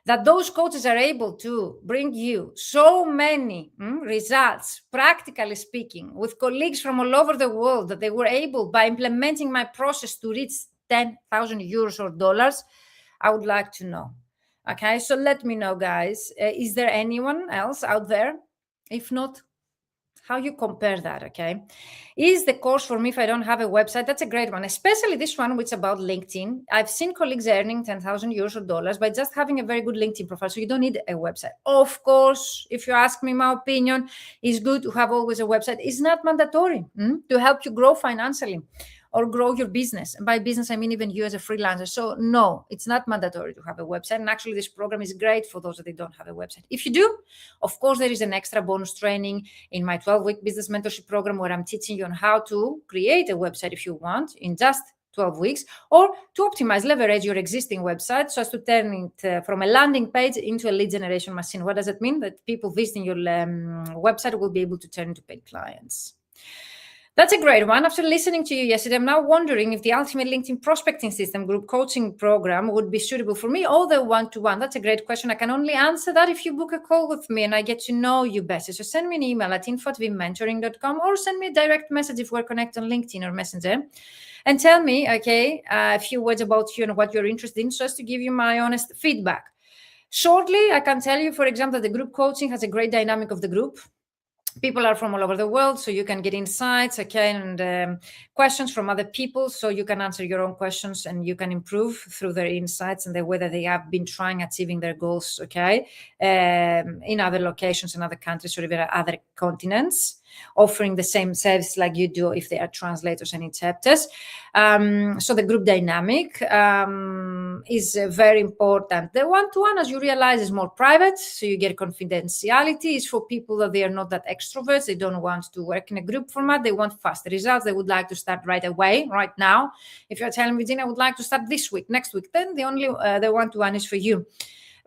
that those coaches are able to bring you so many results, practically speaking, with colleagues from all over the world, that they were able, by implementing my process, to reach 10,000 euros or dollars? I would like to know. Okay, so let me know, guys. Is there anyone else out there? If not, how you compare that, okay? Is the course for me if I don't have a website? That's a great one, especially this one, which is about LinkedIn. I've seen colleagues earning 10,000 euros or dollars by just having a very good LinkedIn profile, so you don't need a website. Of course, if you ask me my opinion, it's good to have always a website. It's not mandatory to help you grow financially or grow your business. And by business, I mean even you as a freelancer. So no, it's not mandatory to have a website. And actually, this program is great for those that they don't have a website. If you do, of course, there is an extra bonus training in my 12-week business mentorship program, where I'm teaching you on how to create a website if you want in just 12 weeks, or to optimize, leverage your existing website so as to turn it from a landing page into a lead generation machine. What does it mean? That people visiting your website will be able to turn into paid clients. That's a great one. After listening to you yesterday, I'm now wondering if the Ultimate LinkedIn Prospecting System group coaching program would be suitable for me, or the one-to-one. That's a great question. I can only answer that if you book a call with me and I get to know you better. So send me an email at info@vmentoring.com, or send me a direct message if we're connected on LinkedIn or Messenger, and tell me, a few words about you and what you're interested in, so as to give you my honest feedback. Shortly, I can tell you, for example, that the group coaching has a great dynamic of the group. People are from all over the world, so you can get insights, and questions from other people, so you can answer your own questions and you can improve through their insights and the way that they have been achieving their goals, in other locations, in other countries, or even other continents. offering the same service like you do if they are translators and interpreters. So the group dynamic is very important. The one-to-one, as you realize, is more private, so you get confidentiality. It's for people that they are not that extroverts. They don't want to work in a group format. They want faster results. They would like to start right away, right now. If you're telling Virginia, I would like to start this week, next week, then the one-to-one is for you.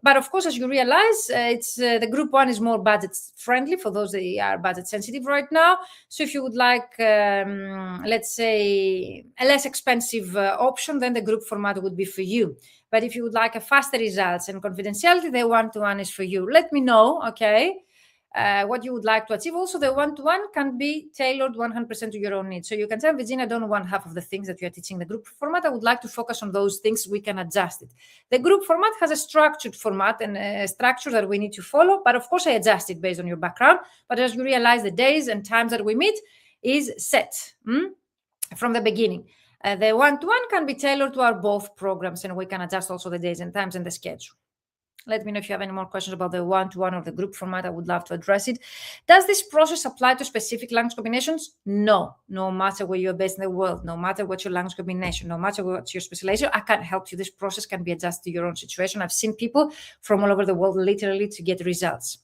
But of course, as you realize, it's the group one is more budget friendly for those that are budget sensitive right now. So if you would like, let's say, a less expensive option, then the group format would be for you. But if you would like a faster results and confidentiality, the one-to-one is for you. Let me know, okay, what you would like to achieve. Also, the one-to-one can be tailored 100% to your own needs. So you can tell Virginia, I don't want half of the things that you are teaching the group format. I would like to focus on those things. We can adjust it. The group format has a structured format and a structure that we need to follow. But of course, I adjust it based on your background. But as you realize, the days and times that we meet is set from the beginning. The one-to-one can be tailored to our both programs, and we can adjust also the days and times and the schedule. Let me know if you have any more questions about the one-to-one or the group format. I would love to address it. Does this process apply to specific language combinations? No. No matter where you're based in the world, no matter what your language combination, no matter what your specialization, I can't help you. This process can be adjusted to your own situation. I've seen people from all over the world literally to get results.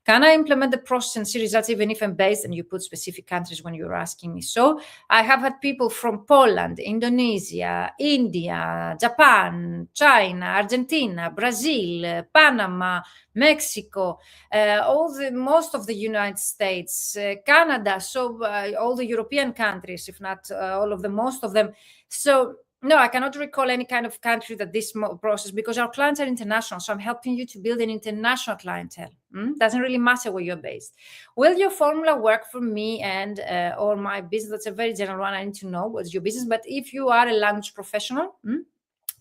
Can I implement the process and see results even if I'm based? And you put specific countries when you're asking me. So I have had people from Poland, Indonesia, India, Japan, China, Argentina, Brazil, Panama, Mexico, most of the United States, Canada, so all the European countries, if not all of them, most of them. So no, I cannot recall any kind of country that this process, because our clients are international. So I'm helping you to build an international clientele. Doesn't really matter where you're based. Will your formula work for me and or my business? That's a very general one. I need to know what's your business. But if you are a language professional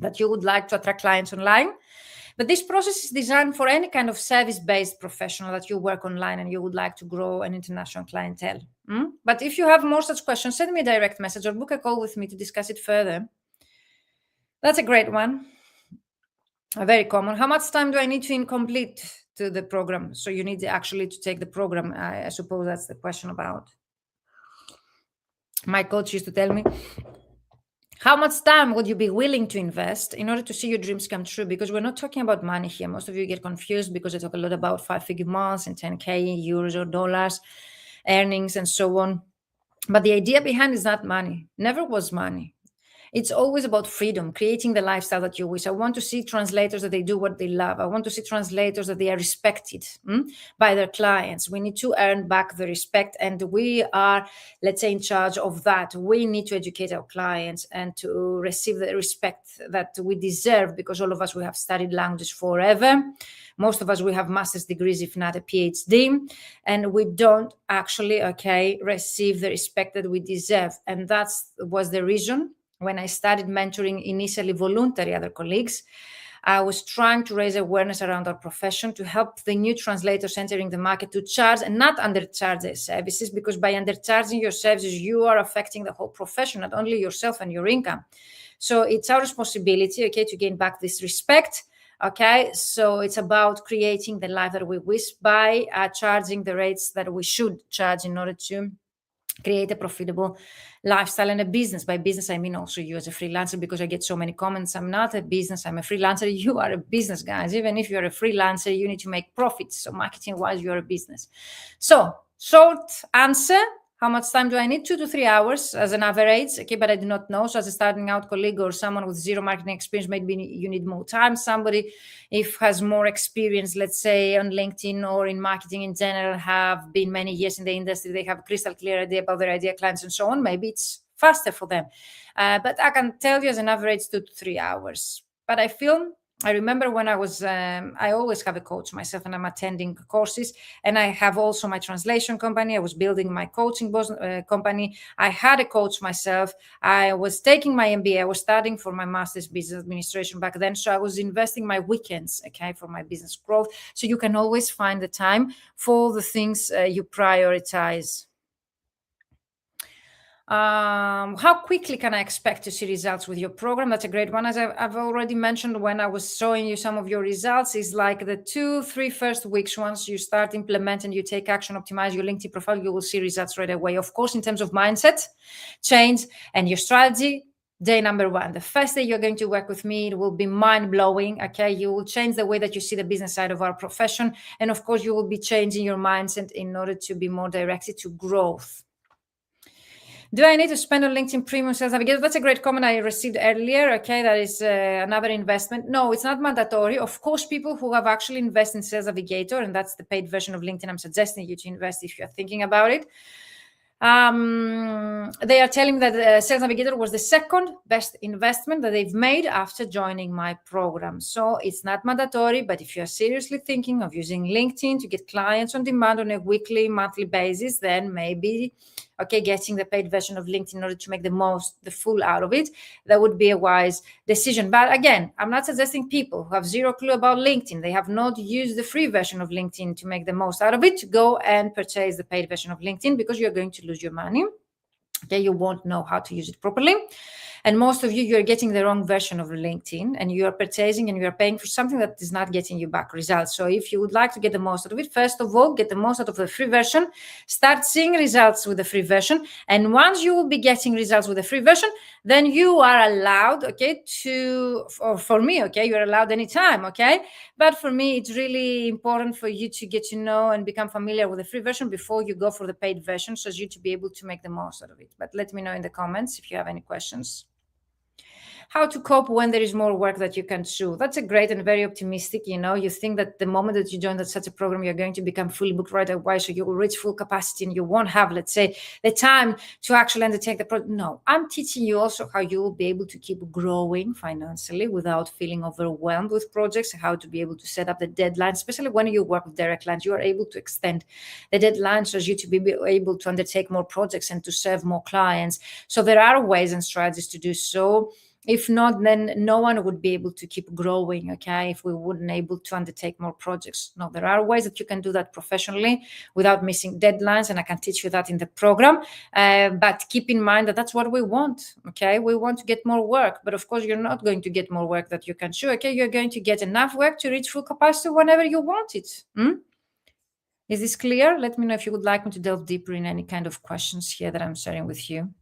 that you would like to attract clients online, but this process is designed for any kind of service-based professional that you work online and you would like to grow an international clientele. But if you have more such questions, send me a direct message or book a call with me to discuss it further. That's a great one. A very common. How much time do I need to incomplete to the program? So you need actually to take the program. I suppose that's the question about. My coach used to tell me, how much time would you be willing to invest in order to see your dreams come true? Because we're not talking about money here. Most of you get confused because I talk a lot about 5-figure months and 10K euros or dollars earnings and so on. But the idea behind is not money. Never was money. It's always about freedom, creating the lifestyle that you wish. I want to see translators that they do what they love. I want to see translators that they are respected by their clients. We need to earn back the respect, and we are, let's say, in charge of that. We need to educate our clients and to receive the respect that we deserve, because all of us, we have studied languages forever. Most of us, we have master's degrees, if not a PhD, and we don't actually, receive the respect that we deserve. And that was the reason when I started mentoring initially voluntary other colleagues. I was trying to raise awareness around our profession to help the new translators entering the market to charge and not undercharge their services, because by undercharging your services, you are affecting the whole profession, not only yourself and your income. So it's our responsibility, to gain back this respect. So it's about creating the life that we wish by charging the rates that we should charge in order to create a profitable lifestyle and a business. By business, I mean also you as a freelancer, because I get so many comments. I'm not a business, I'm a freelancer. You are a business, guys. Even if you're a freelancer, you need to make profits. So marketing-wise, you're a business. So short answer, how much time do I need? 2 to 3 hours as an average, but I do not know. So as a starting out colleague or someone with zero marketing experience, maybe you need more time. Somebody if has more experience, let's say on LinkedIn or in marketing in general, have been many years in the industry, they have a crystal clear idea about their ideal clients and so on. Maybe it's faster for them. But I can tell you as an average 2 to 3 hours. But I remember when I was, I always have a coach myself, and I'm attending courses, and I have also my translation company. I was building my coaching company. I had a coach myself. I was taking my MBA. I was studying for my master's business administration back then. So I was investing my weekends, for my business growth. So you can always find the time for the things you prioritize. How quickly can I expect to see results with your program? That's a great one. As I've already mentioned when I was showing you some of your results, is like the 2-3 first weeks. Once you start implementing, you take action, optimize your LinkedIn profile, you will see results right away. Of course, in terms of mindset change and your strategy, day number 1, the first day you're going to work with me, it will be mind-blowing. Okay, you will change the way that you see the business side of our profession, and of course you will be changing your mindset in order to be more directed to growth. Do I need to spend on LinkedIn Premium Sales Navigator? That's a great comment I received earlier. Okay, that is another investment. No, it's not mandatory. Of course, people who have actually invested in Sales Navigator, and that's the paid version of LinkedIn, I'm suggesting you to invest if you're thinking about it. They are telling me that Sales Navigator was the second best investment that they've made after joining my program. So it's not mandatory, but if you're seriously thinking of using LinkedIn to get clients on demand on a weekly, monthly basis, then maybe, okay, getting the paid version of LinkedIn in order to make the full out of it, that would be a wise decision. But again, I'm not suggesting people who have zero clue about LinkedIn, they have not used the free version of LinkedIn to make the most out of it, to go and purchase the paid version of LinkedIn, because you're going to lose your money. Okay, you won't know how to use it properly. And most of you're getting the wrong version of LinkedIn, and you are purchasing and you are paying for something that is not getting you back results. So if you would like to get the most out of it, first of all, get the most out of the free version, start seeing results with the free version. And once you will be getting results with the free version, then you are allowed, okay, or for me, okay, you're allowed anytime, okay? But for me, it's really important for you to get to know and become familiar with the free version before you go for the paid version, so as you to be able to make the most out of it. But let me know in the comments if you have any questions. How to cope when there is more work that you can do. That's a great and very optimistic. You think that the moment that you join such a program, you're going to become fully booked right away, so you will reach full capacity and you won't have, let's say, the time to actually undertake the project. No, I'm teaching you also how you will be able to keep growing financially without feeling overwhelmed with projects, how to be able to set up the deadline, especially when you work with direct clients. You are able to extend the deadline so as you to be able to undertake more projects and to serve more clients. So there are ways and strategies to do so. If not, then no one would be able to keep growing, okay, if we wouldn't able to undertake more projects. No, there are ways that you can do that professionally without missing deadlines, and I can teach you that in the program. But keep in mind that that's what we want, okay? We want to get more work, but of course, you're not going to get more work that you can do, okay? You're going to get enough work to reach full capacity whenever you want it. Is this clear? Let me know if you would like me to delve deeper in any kind of questions here that I'm sharing with you.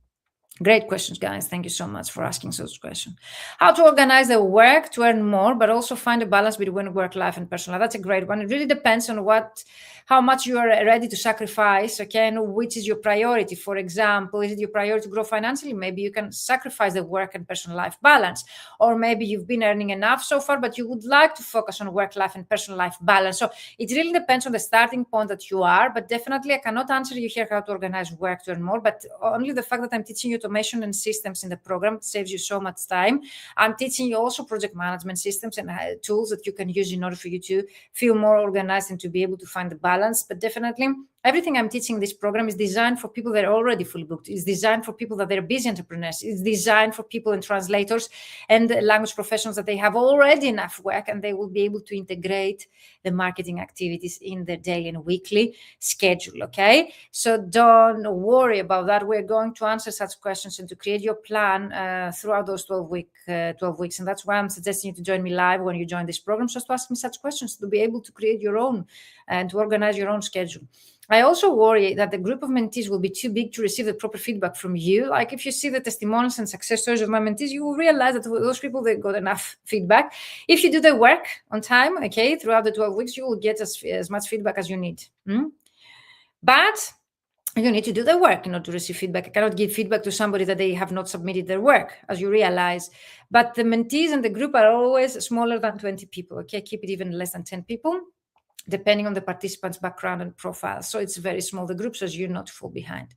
Great questions, guys. Thank you so much for asking those questions. How to organize the work to earn more, but also find a balance between work life and personal life. That's a great one. It really depends on how much you are ready to sacrifice, okay, and which is your priority. For example, is it your priority to grow financially? Maybe you can sacrifice the work and personal life balance. Or maybe you've been earning enough so far, but you would like to focus on work life and personal life balance. So it really depends on the starting point that you are, but definitely I cannot answer you here how to organize work to earn more, but only the fact that I'm teaching you automation and systems in the program saves you so much time. I'm teaching you also project management systems and tools that you can use in order for you to feel more organized and to be able to find the balance. But definitely everything I'm teaching in this program is designed for people that are already fully booked. It's designed for people that they're busy entrepreneurs. It's designed for people and translators and language professionals that they have already enough work and they will be able to integrate the marketing activities in their daily and weekly schedule, okay? So don't worry about that. We're going to answer such questions and to create your plan throughout those 12 weeks. And that's why I'm suggesting you to join me live when you join this program, just to ask me such questions, to be able to create your own and to organize your own schedule. I also worry that the group of mentees will be too big to receive the proper feedback from you. Like if you see the testimonials and success stories of my mentees, you will realize that those people, they got enough feedback. If you do the work on time, okay, throughout the 12 weeks, you will get as much feedback as you need. But you need to do the work in order to receive feedback. I cannot give feedback to somebody that they have not submitted their work, as you realize. But the mentees and the group are always smaller than 20 people, okay? Keep it even less than 10 people, depending on the participant's background and profile. So it's very small, the group, so as you not fall behind.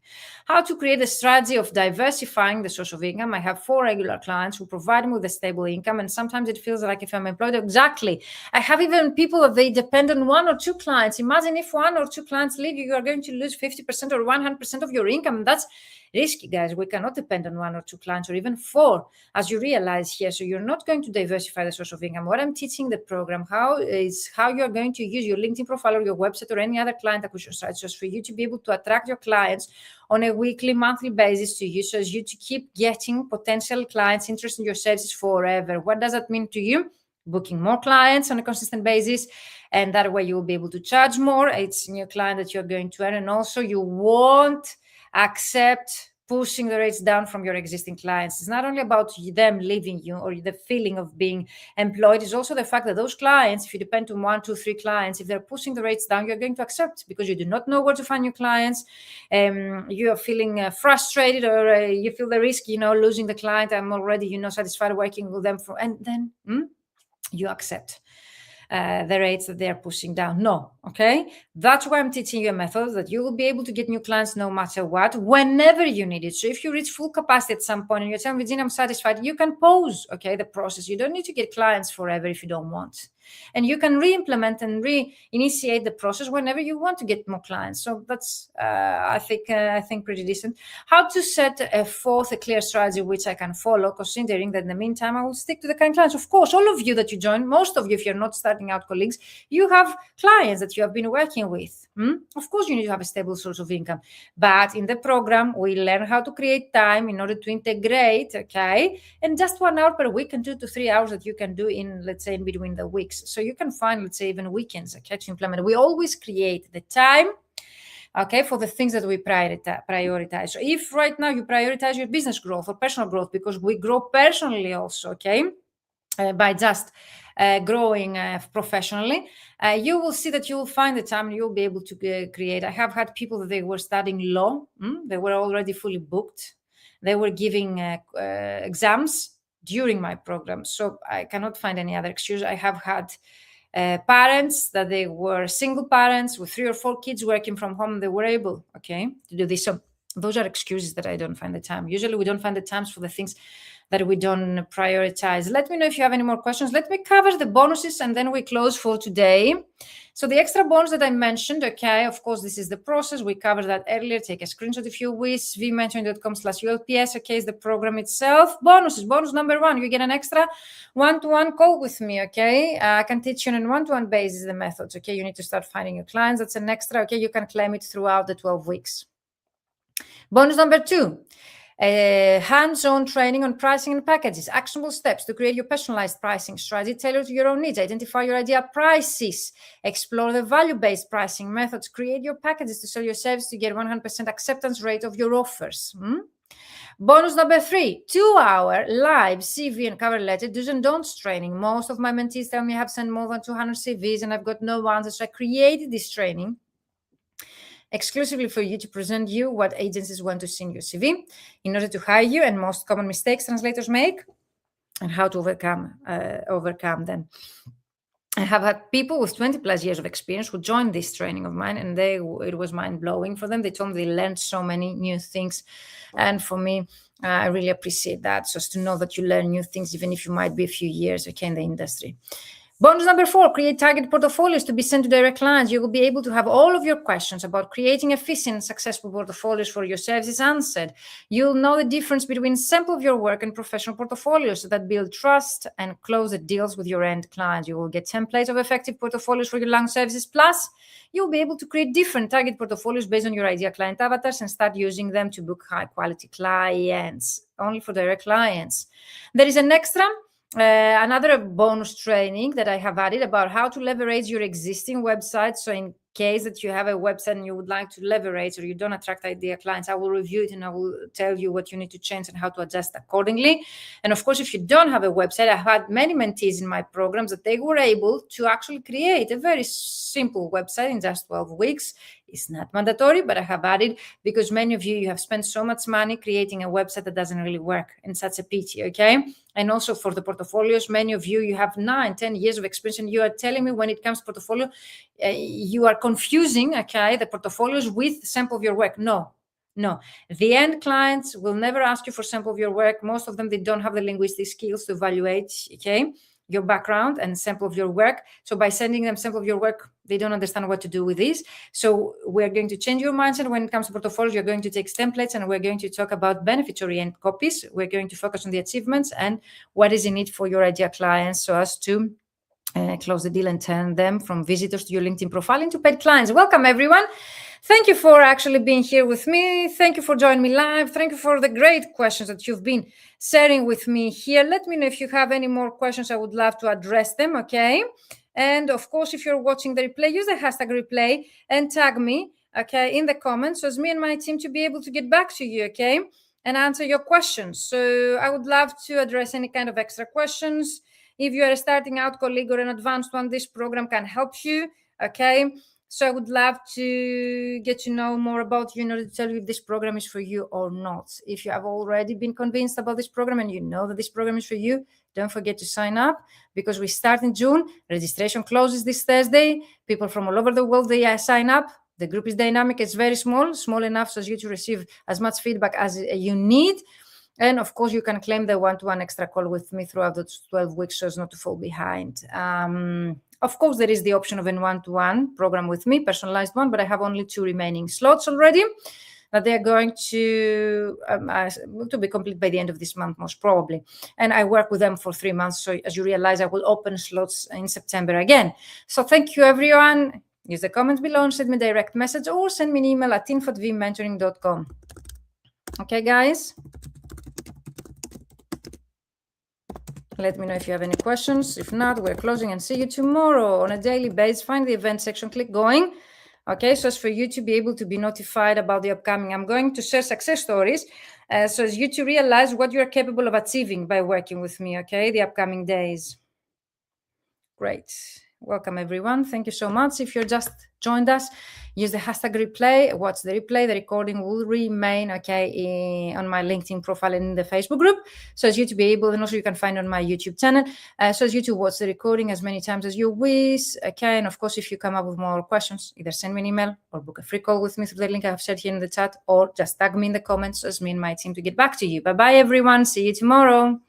How to create a strategy of diversifying the source of income. I have 4 regular clients who provide me with a stable income, and sometimes it feels like if I'm employed, exactly. I have even people that they depend on 1 or 2 clients. Imagine if 1 or 2 clients leave, you are going to lose 50% or 100% of your income. That's risky, guys. We cannot depend on 1 or 2 clients or even 4, as you realize here. So you're not going to diversify the source of income. What I'm teaching the program how you're going to use your LinkedIn profile or your website or any other client acquisition site, so for you to be able to attract your clients on a weekly, monthly basis to you, so as you to keep getting potential clients interested in your services forever. What does that mean to you? Booking more clients on a consistent basis, and that way you will be able to charge more. It's a new client that you're going to earn, and also you won't accept pushing the rates down from your existing clients. It's not only about them leaving you or the feeling of being employed, it's also the fact that those clients, if you depend on 1, 2, 3 clients, if they're pushing the rates down, you're going to accept because you do not know where to find new clients. You are feeling frustrated, or you feel the risk, losing the client. I'm already, satisfied working with them, and then you accept the rates that they are pushing down. No, okay? That's why I'm teaching you a method that you will be able to get new clients no matter what, whenever you need it. So if you reach full capacity at some point and you're telling Virginia, I'm satisfied, you can pause, okay, the process. You don't need to get clients forever if you don't want. And you can re-implement and re-initiate the process whenever you want to get more clients. So that's, I think, pretty decent. How to set a clear strategy which I can follow, considering that in the meantime, I will stick to the current clients. Of course, all of you that you join, most of you, if you're not starting out colleagues, you have clients that you have been working with. Of course, you need to have a stable source of income. But in the program, we learn how to create time in order to integrate, okay? And just 1 hour per week and 2 to 3 hours that you can do in, let's say, in between the weeks. So you can find, let's say, even weekends, okay, to implement. We always create the time, okay, for the things that we prioritize. So if right now you prioritize your business growth or personal growth, because we grow personally also, okay, by just growing professionally, you will see that you will find the time and you'll be able to create. I have had people that they were studying law. They were already fully booked. They were giving exams during my program. So I cannot find any other excuse. I have had parents that they were single parents with 3 or 4 kids working from home. They were able, okay, to do this. So those are excuses that I don't find the time. Usually we don't find the times for the things that we don't prioritize. Let me know if you have any more questions. Let me cover the bonuses and then we close for today. So the extra bonus that I mentioned, okay, of course, this is the process. We covered that earlier. Take a screenshot if you wish. vmentoring.com/ULPS, okay, is the program itself. Bonuses. Bonus number 1, you get an extra one-to-one call with me, okay? I can teach you on a one-to-one basis the methods, okay? You need to start finding your clients. That's an extra, okay? You can claim it throughout the 12 weeks. Bonus number 2. Hands-on training on pricing and packages, actionable steps to create your personalized pricing strategy tailored to your own needs, identify your ideal prices, explore the value-based pricing methods, create your packages to sell your service to get 100% acceptance rate of your offers. Bonus number 3, 2-hour live CV and cover letter do's and don'ts training. Most of my mentees tell me I have sent more than 200 CVs and I've got no answers. So I created this training exclusively for you to present you what agencies want to see in your CV in order to hire you, and most common mistakes translators make and how to overcome them. I have had people with 20 plus years of experience who joined this training of mine, and it was mind-blowing for them. They told me they learned so many new things. And for me, I really appreciate that, just to know that you learn new things, even if you might be a few years, okay, in the industry. Bonus number 4, create target portfolios to be sent to direct clients. You will be able to have all of your questions about creating efficient, successful portfolios for your services answered. You'll know the difference between sample of your work and professional portfolios that build trust and close the deals with your end clients. You will get templates of effective portfolios for your long services. Plus, you'll be able to create different target portfolios based on your ideal client avatars and start using them to book high-quality clients, only for direct clients. There is an extra another bonus training that I have added about how to leverage your existing website. So in case that you have a website and you would like to leverage or you don't attract ideal clients, I will review it and I will tell you what you need to change and how to adjust accordingly. And of course, if you don't have a website, I've had many mentees in my programs that they were able to actually create a very simple website in just 12 weeks. It's not mandatory, but I have added because many of you have spent so much money creating a website that doesn't really work, and such a pity, okay? And also for the portfolios, many of you have 9, 10 years of experience, and you are telling me when it comes to portfolio, you are confusing, okay, the portfolios with sample of your work. No. The end clients will never ask you for sample of your work. Most of them, they don't have the linguistic skills to evaluate, okay? your background and sample of your work. So by sending them sample of your work, they don't understand what to do with this. So we're going to change your mindset when it comes to portfolios. You're going to take templates, and we're going to talk about benefit-oriented copies. We're going to focus on the achievements and what is in it for your ideal clients, so as to close the deal and turn them from visitors to your LinkedIn profile into paid clients. Welcome, everyone. Thank you for actually being here with me. Thank you for joining me live. Thank you for the great questions that you've been sharing with me here. Let me know if you have any more questions. I would love to address them, okay? And of course, if you're watching the replay, use the hashtag replay and tag me, okay, in the comments, so as me and my team to be able to get back to you, okay, and answer your questions. So I would love to address any kind of extra questions. If you are a starting out colleague or an advanced one, this program can help you, okay? So I would love to get to know more about you in order to tell you if this program is for you or not. If you have already been convinced about this program and you know that this program is for you, don't forget to sign up, because we start in June. Registration closes this Thursday. People from all over the world, they sign up. The group is dynamic. It's very small enough so as you to receive as much feedback as you need. And of course, you can claim the one-to-one extra call with me throughout the 12 weeks so as not to fall behind. Of course, there is the option of a one-to-one program with me, personalized one, but I have only 2 remaining slots already that they are going to be complete by the end of this month, most probably. And I work with them for 3 months. So as you realize, I will open slots in September again. So thank you, everyone. Use the comments below and send me a direct message or send me an email at info@vmentoring.com. Okay, guys? Let me know if you have any questions. If not, we're closing, and see you tomorrow on a daily basis. Find the event section, click going. Okay, so as for you to be able to be notified about the upcoming, I'm going to share success stories so as you to realize what you're capable of achieving by working with me, okay, the upcoming days. Great. Welcome, everyone. Thank you so much. If you're just joined us, use the hashtag replay. Watch the replay. The recording will remain, okay, on my LinkedIn profile and in the Facebook group, so as you to be able, and also you can find on my YouTube channel, so as you to watch the recording as many times as you wish, okay? And of course, if you come up with more questions, either send me an email or book a free call with me through the link I have shared here in the chat, or just tag me in the comments so as me and my team to get back to you. Bye-bye, everyone. See you tomorrow.